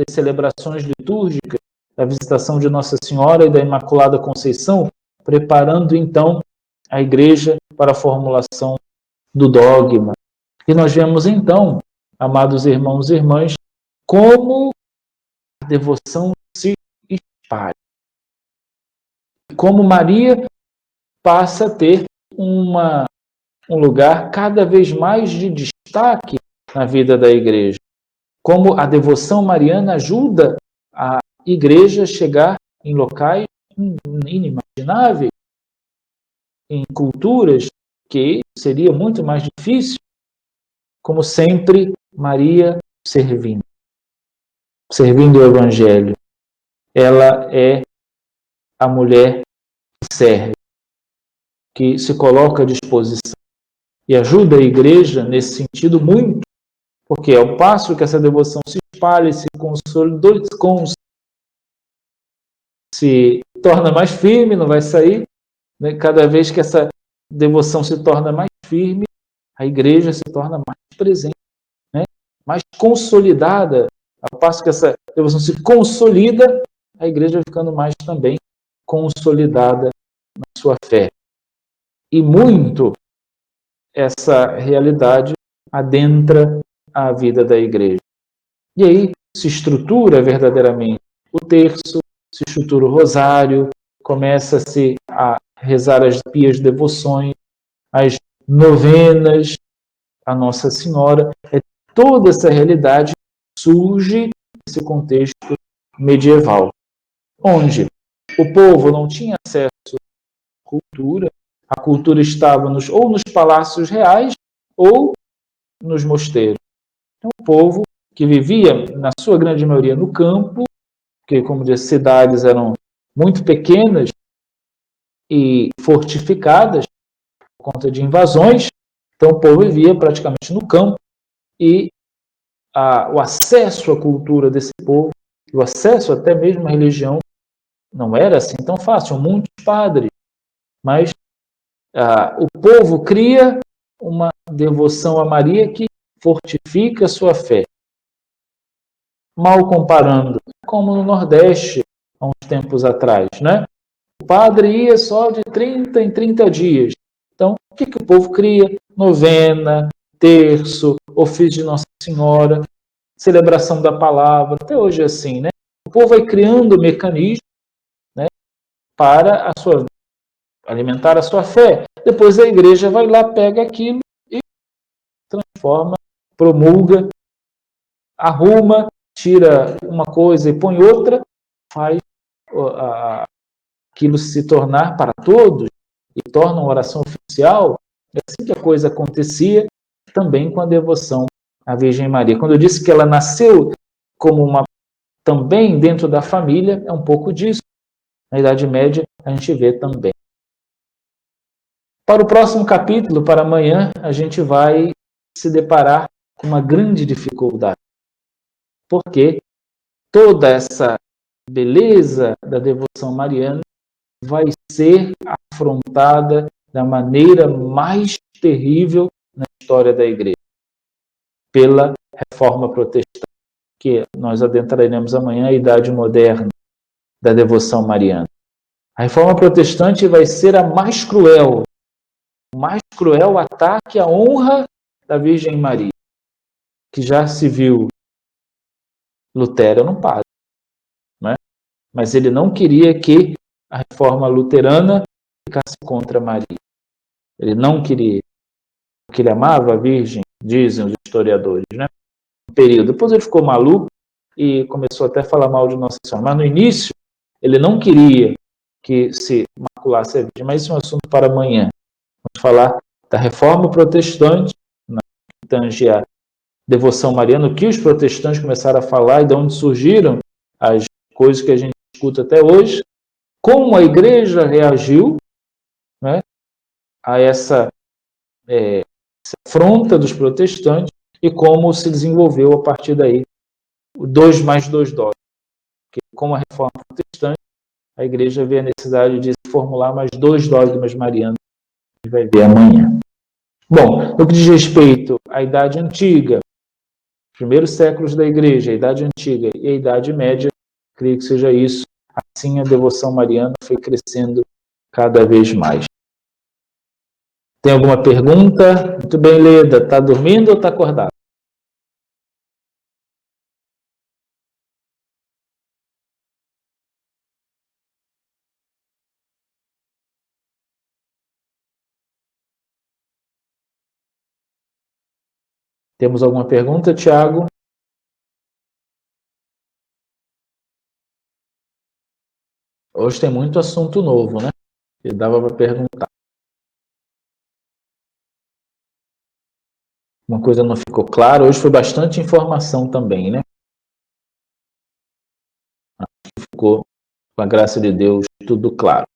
celebrações litúrgicas, da visitação de Nossa Senhora e da Imaculada Conceição, preparando então a Igreja para a formulação do dogma. E nós vemos então, amados irmãos e irmãs, como a devoção se espalha. Como Maria passa a ter um lugar cada vez mais de destaque na vida da Igreja. Como a devoção mariana ajuda a Igreja a chegar em locais inimagináveis, em culturas que seria muito mais difícil. Como sempre, Maria servindo o Evangelho. Ela é a mulher que serve, que se coloca à disposição e ajuda a Igreja nesse sentido muito, porque ao passo que essa devoção se espalha, se consolida, se torna mais firme, não vai sair, né? Cada vez que essa devoção se torna mais firme, a Igreja se torna mais presente, né? Mais consolidada Ao passo que essa devoção se consolida, a igreja vai ficando mais também consolidada na sua fé. E muito essa realidade adentra a vida da igreja. E aí se estrutura verdadeiramente o terço, se estrutura o rosário, começa-se a rezar as pias devoções, as novenas a Nossa Senhora. Toda essa realidade surge nesse contexto medieval, onde o povo não tinha acesso à cultura, a cultura estava ou nos palácios reais ou nos mosteiros. Então, o povo que vivia, na sua grande maioria, no campo, que, como disse, as cidades eram muito pequenas e fortificadas por conta de invasões, então o povo vivia praticamente no campo e o acesso à cultura desse povo, o acesso até mesmo à religião, não era assim tão fácil. Muitos padres, mas o povo cria uma devoção a Maria que fortifica a sua fé. Mal comparando, como no Nordeste, há uns tempos atrás, né? O padre ia só de 30 em 30 dias. Então, o que o povo cria? Novena, terço, ofício de Nossa Senhora, celebração da palavra. Até hoje é assim, né? O povo vai criando mecanismos, né, para alimentar a sua fé. Depois a igreja vai lá, pega aquilo e transforma, promulga, arruma, tira uma coisa e põe outra, faz aquilo se tornar para todos e torna uma oração oficial. É assim que a coisa acontecia também com a devoção à Virgem Maria. Quando eu disse que ela nasceu como também dentro da família, é um pouco disso. Na Idade Média a gente vê também. Para o próximo capítulo, para amanhã, a gente vai se deparar com uma grande dificuldade. Porque toda essa beleza da devoção mariana vai ser afrontada da maneira mais terrível na história da igreja, pela Reforma Protestante, que nós adentraremos amanhã, a Idade Moderna da devoção mariana. A Reforma Protestante vai ser a mais cruel, o mais cruel ataque à honra da Virgem Maria, que já se viu. Lutero era um padre, né? Mas ele não queria que a reforma luterana ficasse contra Maria. Ele não queria, porque ele amava a Virgem, dizem os historiadores, né? Um período. Depois ele ficou maluco e começou até a falar mal de Nossa Senhora. Mas no início, ele não queria que se maculasse a Virgem. Mas isso é um assunto para amanhã. Vamos falar da Reforma Protestante, que tange a devoção mariana, o que os protestantes começaram a falar e de onde surgiram as coisas que a gente escuta até hoje, como a igreja reagiu, né, a essa afronta dos protestantes e como se desenvolveu a partir daí o 2 mais 2 dogmas. Porque, como a reforma protestante, a igreja vê a necessidade de formular mais 2 dogmas marianos, que vai ver amanhã. Bom, no que diz respeito à Idade Antiga, primeiros séculos da igreja, a Idade Antiga e a Idade Média, creio que seja isso. Assim a devoção mariana foi crescendo cada vez mais. Tem alguma pergunta? Muito bem, Leda. Está dormindo ou está acordado? Temos alguma pergunta, Tiago? Hoje tem muito assunto novo, né? Que dava para perguntar. Uma coisa não ficou clara. Hoje foi bastante informação também, né? Ficou, com a graça de Deus, tudo claro.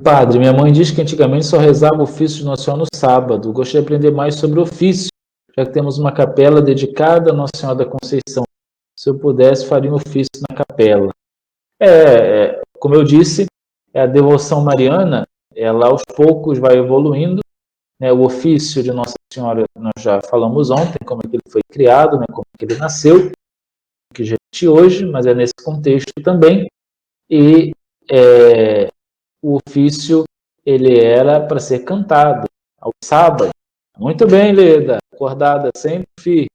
Padre, minha mãe diz que antigamente só rezava o ofício de Nossa Senhora no sábado. Gostaria de aprender mais sobre o ofício, já que temos uma capela dedicada a Nossa Senhora da Conceição. Se eu pudesse, faria um ofício na capela. Como eu disse, a devoção mariana, ela aos poucos vai evoluindo, né? O ofício de Nossa Senhora, nós já falamos ontem, como é que ele foi criado, né, como é que ele nasceu, que já existe hoje, mas é nesse contexto também. E o ofício, ele era para ser cantado ao sábado. Muito bem, Leda, acordada sempre firme.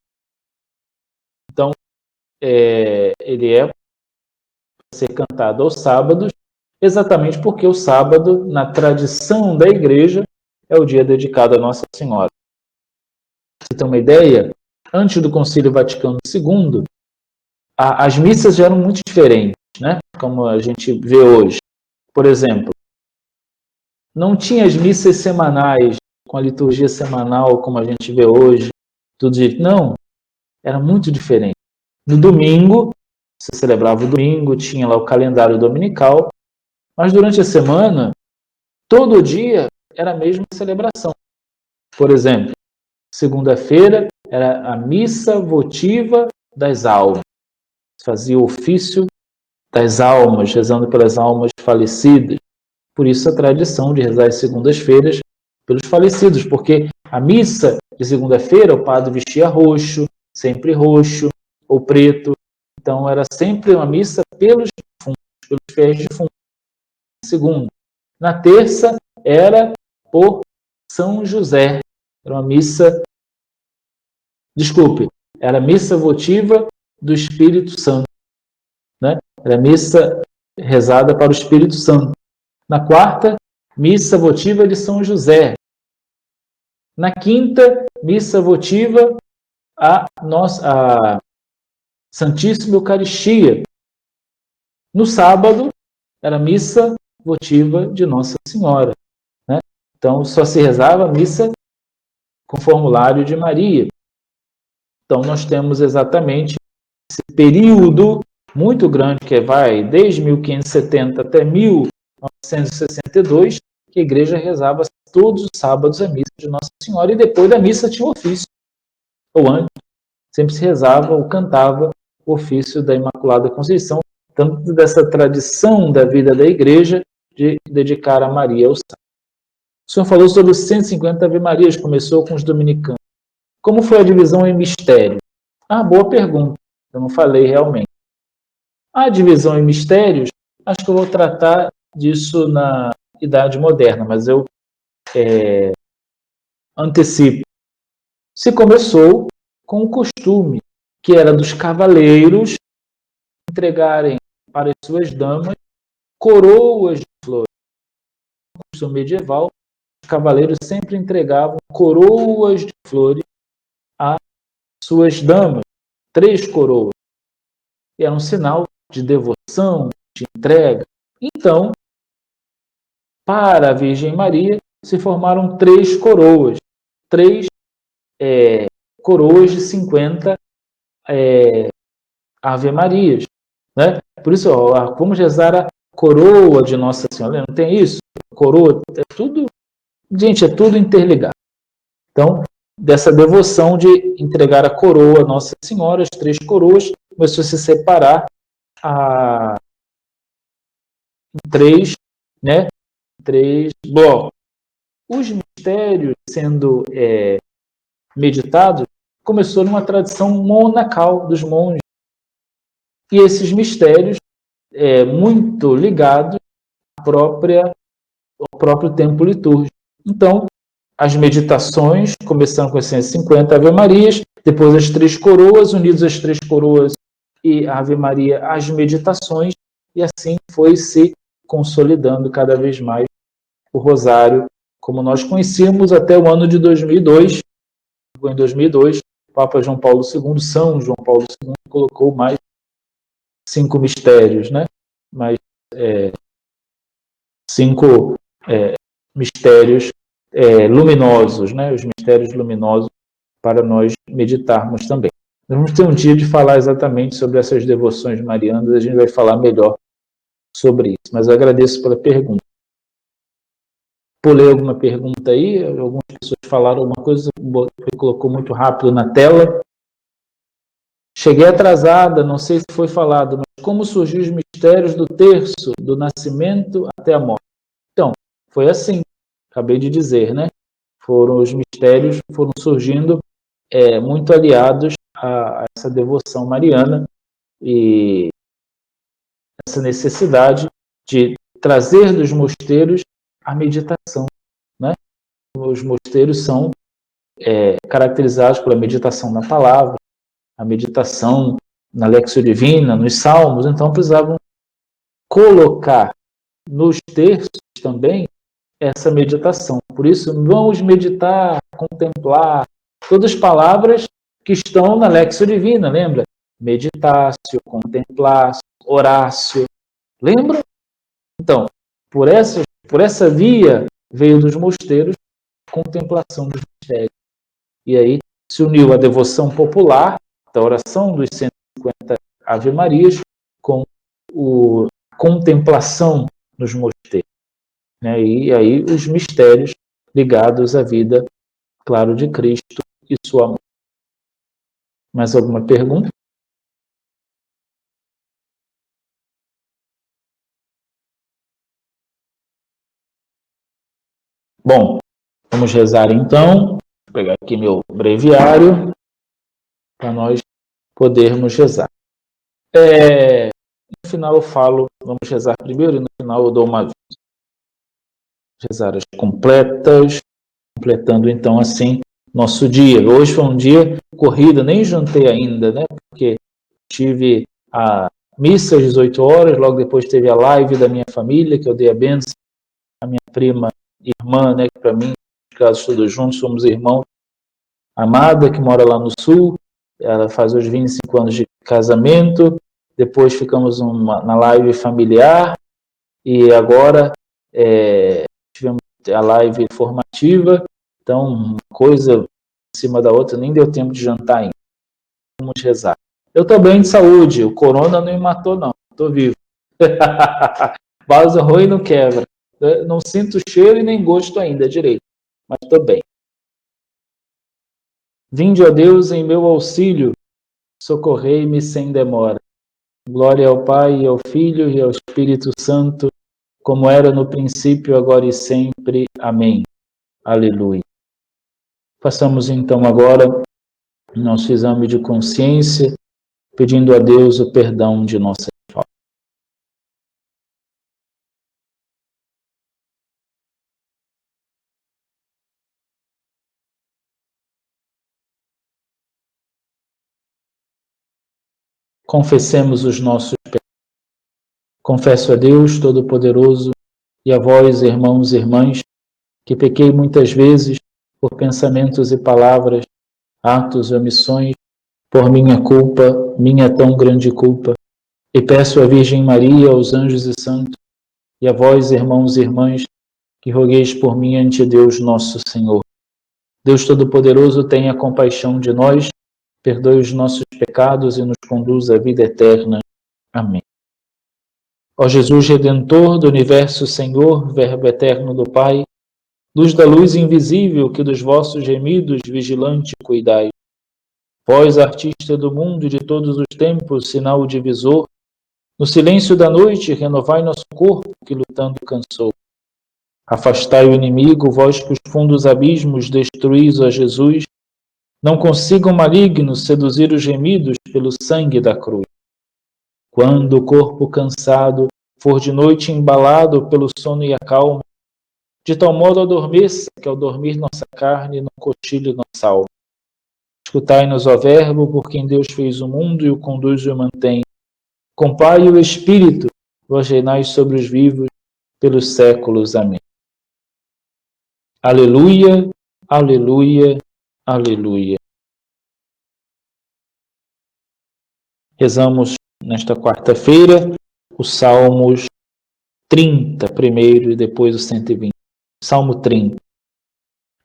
Então, ele é para ser cantado aos sábados, exatamente porque o sábado, na tradição da igreja, é o dia dedicado a Nossa Senhora. Para você ter uma ideia, antes do Concílio Vaticano II, as missas já eram muito diferentes, né? Como a gente vê hoje. Por exemplo, não tinha as missas semanais, com a liturgia semanal, como a gente vê hoje, tudo isso. Não, era muito diferente. No domingo, você celebrava o domingo, tinha lá o calendário dominical, mas durante a semana, todo dia era a mesma celebração. Por exemplo, segunda-feira era a missa votiva das almas. Fazia o ofício das almas, rezando pelas almas falecidas. Por isso a tradição de rezar as segundas-feiras pelos falecidos, porque a missa de segunda-feira o padre vestia roxo, sempre roxo ou preto. Então era sempre uma missa pelos defuntos, pelos fiéis defuntos. Segunda. Na terça era por São José. Era uma missa, era a missa votiva do Espírito Santo, né? Era a missa rezada para o Espírito Santo. Na quarta, missa votiva de São José. Na quinta, missa votiva a Santíssima Eucaristia. No sábado, era missa votiva de Nossa Senhora, né? Então, só se rezava a missa com formulário de Maria. Então, nós temos exatamente esse período muito grande, que vai desde 1570 até 1962, que a igreja rezava todos os sábados a missa de Nossa Senhora, e depois da missa tinha o ofício, ou antes, sempre se rezava ou cantava o ofício da Imaculada Conceição, tanto dessa tradição da vida da igreja de dedicar a Maria ao sábado. O senhor falou sobre os 150 Ave Marias, começou com os dominicanos. Como foi a divisão em mistérios? Boa pergunta, eu não falei realmente. A divisão em mistérios, acho que eu vou tratar disso na Idade Moderna, mas eu antecipo. Se começou com o costume, que era dos cavaleiros entregarem para as suas damas coroas de flores. No costume medieval, os cavaleiros sempre entregavam coroas de flores às suas damas, 3 coroas. E era um sinal de devoção, de entrega. Então, para a Virgem Maria, se formaram 3 coroas. 3 coroas de 50 Ave Marias, né? Por isso, vamos rezar a coroa de Nossa Senhora. Não tem isso? Coroa, é tudo... Gente, é tudo interligado. Então, dessa devoção de entregar a coroa a Nossa Senhora, as 3 coroas, começou a se separar em 3, né? 3 blocos. Os mistérios sendo meditados começou numa tradição monacal dos monges. E esses mistérios muito ligados ao próprio tempo litúrgico. Então, as meditações, começando com as 150 Ave Marias, depois as 3 coroas, unidos as 3 coroas e a Ave Maria, as meditações, e assim foi se consolidando cada vez mais o Rosário, como nós conhecíamos até o ano de 2002. Em 2002, o Papa João Paulo II, São João Paulo II, colocou mais 5 mistérios, né? Mais 5 mistérios luminosos, né? Os mistérios luminosos para nós meditarmos também. Nós vamos ter um dia de falar exatamente sobre essas devoções marianas, a gente vai falar melhor sobre isso, mas eu agradeço pela pergunta. Pulei alguma pergunta aí, algumas pessoas falaram alguma coisa, você colocou muito rápido na tela. Cheguei atrasada, não sei se foi falado, mas como surgiu os mistérios do terço, do nascimento até a morte? Então, foi assim, acabei de dizer, né? os mistérios foram surgindo muito aliados a essa devoção mariana e essa necessidade de trazer dos mosteiros a meditação, né? Os mosteiros são caracterizados pela meditação na palavra, a meditação na Lexio Divina, nos Salmos, então precisavam colocar nos terços também essa meditação. Por isso, vamos meditar, contemplar, todas as palavras que estão na Lexio Divina, lembra? Meditácio, contemplácio, orácio, lembra? Então, por essa via veio dos mosteiros a contemplação dos mistérios. E aí se uniu a devoção popular da oração dos 150 Ave-Marias com a contemplação nos mosteiros. Né? E aí os mistérios ligados à vida, claro, de Cristo e sua mãe. Mais alguma pergunta? Bom, vamos rezar então. Vou pegar aqui meu breviário para nós podermos rezar. No final eu falo, vamos rezar primeiro e no final eu dou uma aviso. Rezar as completas, completando então assim nosso dia. Hoje foi um dia corrido, nem jantei ainda, né? Porque tive a missa às 18 horas, logo depois teve a live da minha família, que eu dei a bênção, a minha prima, irmã, né? Que para mim, nos casos todos juntos, somos irmãos, amada, que mora lá no sul, ela faz os 25 anos de casamento, depois ficamos na live familiar, e agora tivemos a live formativa, então uma coisa em cima da outra, nem deu tempo de jantar ainda. Vamos rezar. Eu estou bem de saúde, o corona não me matou não, estou vivo. Vaso ruim não quebra. Não sinto cheiro e nem gosto ainda direito, mas estou bem. Vinde, ó Deus, em meu auxílio, socorrei-me sem demora. Glória ao Pai, ao Filho e ao Espírito Santo, como era no princípio, agora e sempre. Amém. Aleluia. Façamos então agora nosso exame de consciência, pedindo a Deus o perdão de nossas faltas. Confessemos os nossos pecados. Confesso a Deus Todo-Poderoso e a vós, irmãos e irmãs, que pequei muitas vezes por pensamentos e palavras, atos e omissões, por minha culpa, minha tão grande culpa, e peço à Virgem Maria, aos anjos e santos, e a vós, irmãos e irmãs, que rogueis por mim ante Deus nosso Senhor. Deus Todo-Poderoso, tenha compaixão de nós, perdoe os nossos pecados e nos conduz à vida eterna. Amém. Ó Jesus Redentor do Universo, Senhor, Verbo eterno do Pai, luz da luz invisível que dos vossos gemidos vigilante cuidai. Vós, artista do mundo e de todos os tempos, sinal divisor, no silêncio da noite renovai nosso corpo que lutando cansou. Afastai o inimigo, vós que os fundos abismos destruís, ó Jesus, não consigam malignos seduzir os gemidos pelo sangue da cruz. Quando o corpo cansado for de noite embalado pelo sono e a calma, de tal modo adormeça que ao dormir nossa carne não cochile nossa alma. Escutai-nos, ó Verbo, por quem Deus fez o mundo e o conduz e o mantém. Com Pai e o Espírito, vós reinais sobre os vivos pelos séculos. Amém. Aleluia, aleluia, aleluia. Rezamos nesta quarta-feira os Salmos 30 primeiro e depois o 120. Salmo 30.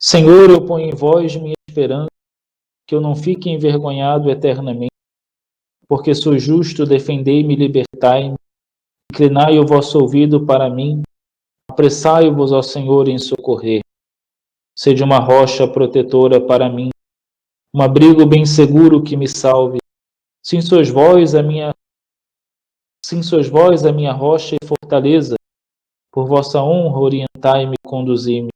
Senhor, eu ponho em vós minha esperança, que eu não fique envergonhado eternamente, porque sou justo, defendei-me e libertai-me, inclinai o vosso ouvido para mim, apressai-vos ao Senhor em socorrer. Sede uma rocha protetora para mim, um abrigo bem seguro que me salve. Sim, sois vós a minha rocha e fortaleza, por vossa honra orientai-me e conduzi-me.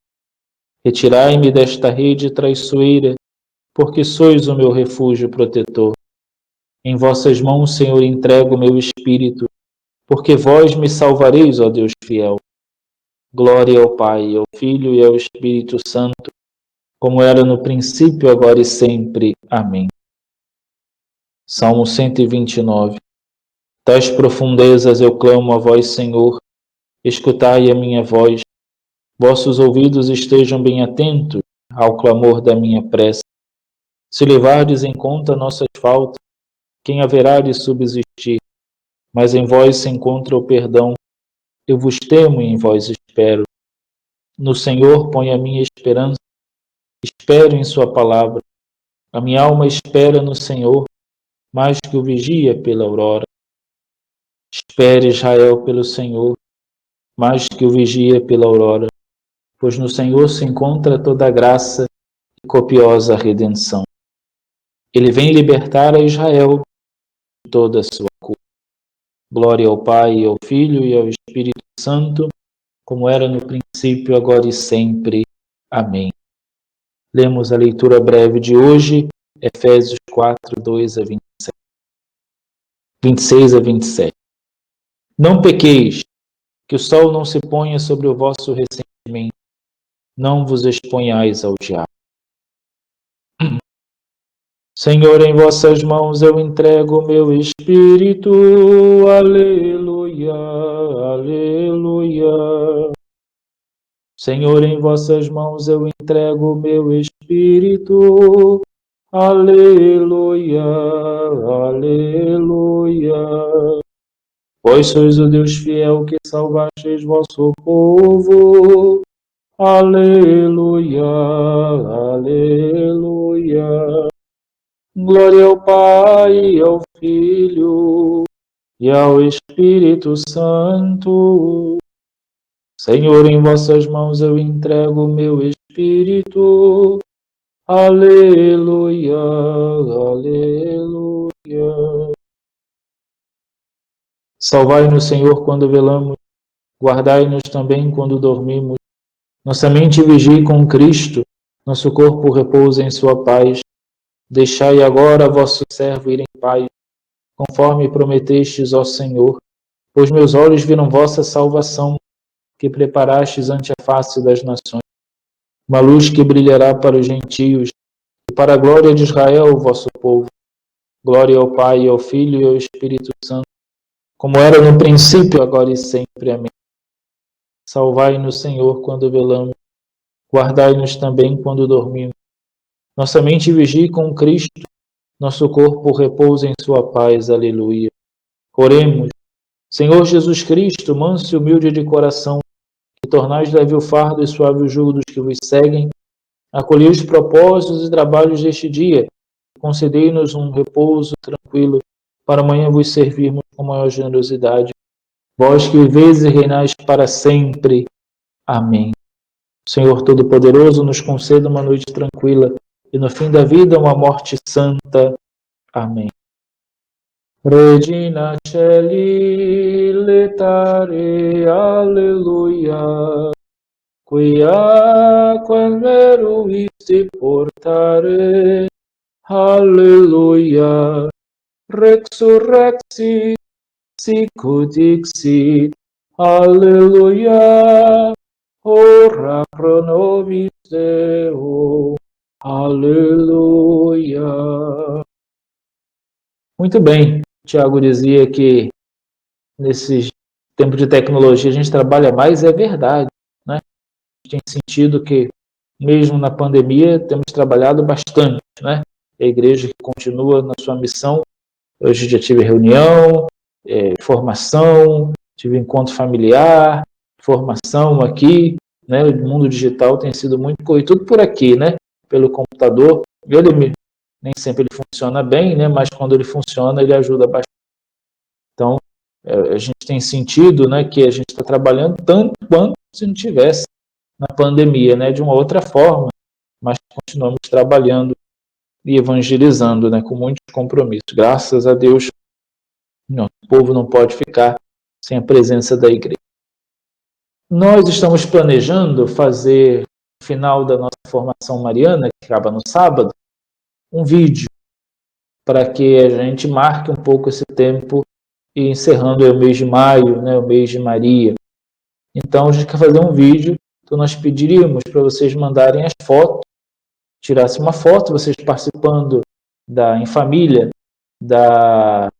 Retirai-me desta rede traiçoeira, porque sois o meu refúgio protetor. Em vossas mãos, Senhor, entrego o meu espírito, porque vós me salvareis, ó Deus fiel. Glória ao Pai, ao Filho e ao Espírito Santo, como era no princípio, agora e sempre. Amém. Salmo 129. Das profundezas eu clamo a vós, Senhor, escutai a minha voz. Vossos ouvidos estejam bem atentos ao clamor da minha prece. Se levardes em conta nossas faltas, quem haverá de subsistir? Mas em vós se encontra o perdão. Eu vos temo e em vós espero. No Senhor ponho a minha esperança. Espero em sua palavra. A minha alma espera no Senhor, mais que o vigia pela aurora. Espere Israel pelo Senhor, mais que o vigia pela aurora, pois no Senhor se encontra toda a graça e copiosa redenção. Ele vem libertar a Israel de toda a sua culpa. Glória ao Pai, ao Filho e ao Espírito Santo, como era no princípio, agora e sempre. Amém. Lemos a leitura breve de hoje, Efésios 4, 2 a 27. 26 a 27. Não pequeis, que o sol não se ponha sobre o vosso ressentimento, não vos exponhais ao diabo. Senhor, em vossas mãos eu entrego o meu espírito, aleluia, aleluia. Senhor, em vossas mãos eu entrego o meu espírito, aleluia, aleluia. Vós sois o Deus fiel que salvastes vosso povo, aleluia, aleluia. Glória ao Pai, ao Filho e ao Espírito Santo. Senhor, em vossas mãos eu entrego o meu espírito. Aleluia, aleluia. Salvai-nos, Senhor, quando velamos. Guardai-nos também quando dormimos. Nossa mente vigie com Cristo. Nosso corpo repousa em sua paz. Deixai agora vosso servo ir em paz, conforme prometestes, ó Senhor. Pois meus olhos viram vossa salvação, que preparastes ante a face das nações. Uma luz que brilhará para os gentios, e para a glória de Israel, o vosso povo. Glória ao Pai, ao Filho e ao Espírito Santo, como era no princípio, agora e sempre. Amém. Salvai-nos, Senhor, quando velamos. Guardai-nos também quando dormimos. Nossa mente vigie com Cristo, nosso corpo repousa em sua paz. Aleluia. Oremos. Senhor Jesus Cristo, manso e humilde de coração, que tornais leve o fardo e suave o jugo dos que vos seguem, acolhei os propósitos e trabalhos deste dia, e concedei-nos um repouso tranquilo, para amanhã vos servirmos com maior generosidade. Vós que viveis e reinais para sempre. Amém. Senhor Todo-Poderoso, nos conceda uma noite tranquila, e no fim da vida uma morte santa. Amém. Regina Celi letare, alleluia, quia quem meruisti portare, alleluia, resurrexit, sicut dixit, alleluia, ora pro nobis Deo, aleluia. Muito bem, Tiago dizia que nesses tempos de tecnologia a gente trabalha mais, é verdade, né? A gente tem sentido que mesmo na pandemia temos trabalhado bastante, né? A igreja que continua na sua missão. Hoje já tive reunião, formação, tive encontro familiar, formação aqui, né? O mundo digital tem sido muito corrido, tudo por aqui, né? Pelo computador. Nem sempre ele funciona bem, né? Mas quando ele funciona, ele ajuda bastante. Então, a gente tem sentido, né, que a gente está trabalhando tanto quanto se não tivesse na pandemia, né? De uma outra forma, mas continuamos trabalhando e evangelizando, né, com muito compromisso. Graças a Deus, o povo não pode ficar sem a presença da igreja. Nós estamos planejando fazer no final da nossa formação mariana, que acaba no sábado, um vídeo para que a gente marque um pouco esse tempo e encerrando o mês de maio, né, o mês de Maria. Então, a gente quer fazer um vídeo, então nós pediríamos para vocês mandarem as fotos, tirassem uma foto, vocês participando em família da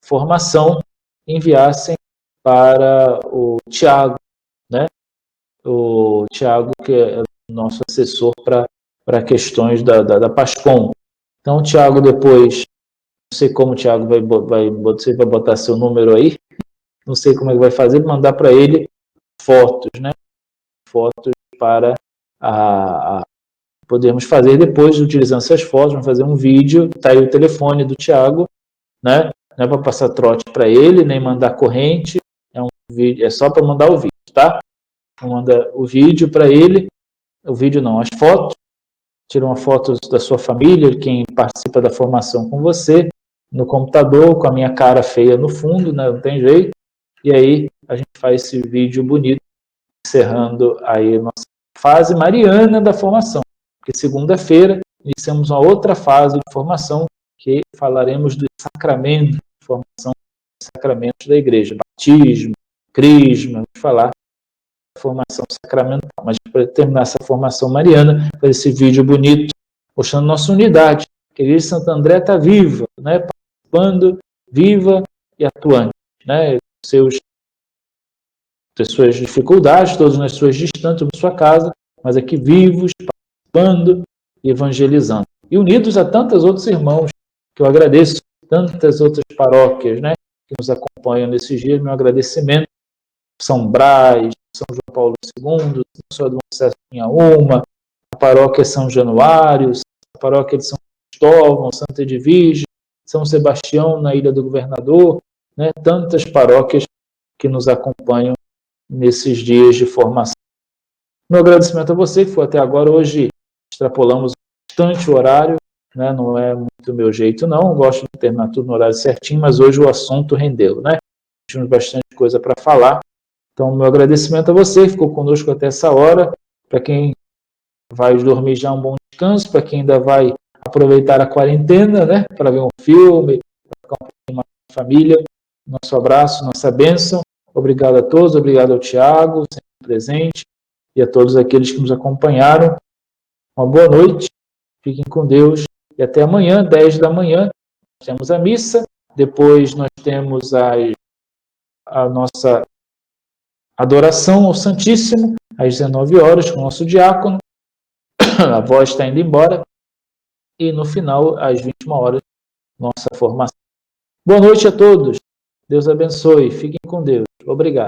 formação, enviassem para o Tiago, né? O Tiago, que é o nosso assessor para questões da PASCOM. Então, o Tiago depois, não sei como o Tiago você vai botar seu número aí, não sei como é que vai fazer, mandar para ele fotos, né? Fotos para podemos fazer depois, utilizando essas fotos, vamos fazer um vídeo, tá aí o telefone do Tiago, né? Não é para passar trote para ele, nem mandar corrente, é só para mandar o vídeo, tá? Manda o vídeo para ele, o vídeo não, as fotos, tira uma foto da sua família, quem participa da formação com você, no computador, com a minha cara feia no fundo, né? Não tem jeito, e aí a gente faz esse vídeo bonito, encerrando aí a nossa fase mariana da formação, porque segunda-feira iniciamos uma outra fase de formação, que falaremos do sacramento de formação, sacramentos da igreja, batismo, crisma, vamos falar da formação sacramental. Mas para terminar essa formação mariana, fazer esse vídeo bonito, mostrando nossa unidade, que a Igreja de Santo André está viva, né? Participando, viva e atuante, né? Suas dificuldades, todas nas suas distâncias, na sua casa, mas aqui vivos, participando e evangelizando. E unidos a tantos outros irmãos, que eu agradeço, tantas outras paróquias, né, que nos acompanham nesses dias, meu agradecimento, São Brás, São João Paulo II, São Senhor do Bom Sucesso em Inhaúma, a paróquia São Januário, a paróquia de São Cristóvão, Santa Edvige, São Sebastião na Ilha do Governador, né, tantas paróquias que nos acompanham nesses dias de formação. Meu agradecimento a você que foi até agora. Hoje extrapolamos bastante o horário, né? Não é muito meu jeito não, gosto de terminar tudo no horário certinho, mas hoje o assunto rendeu, né? Tínhamos bastante coisa para falar. Então, meu agradecimento a você que ficou conosco até essa hora. Para quem vai dormir já, um bom descanso. Para quem ainda vai aproveitar a quarentena, né? Para ver um filme, para ficar um pouquinho mais com a família. Nosso abraço, nossa bênção. Obrigado a todos, obrigado ao Tiago, sempre presente, e a todos aqueles que nos acompanharam. Uma boa noite, fiquem com Deus, e até amanhã, 10 da manhã, nós temos a missa, depois nós temos a nossa adoração ao Santíssimo, às 19 horas, com o nosso diácono, a voz está indo embora, e no final, às 21 horas, nossa formação. Boa noite a todos, Deus abençoe, fiquem com Deus, obrigado.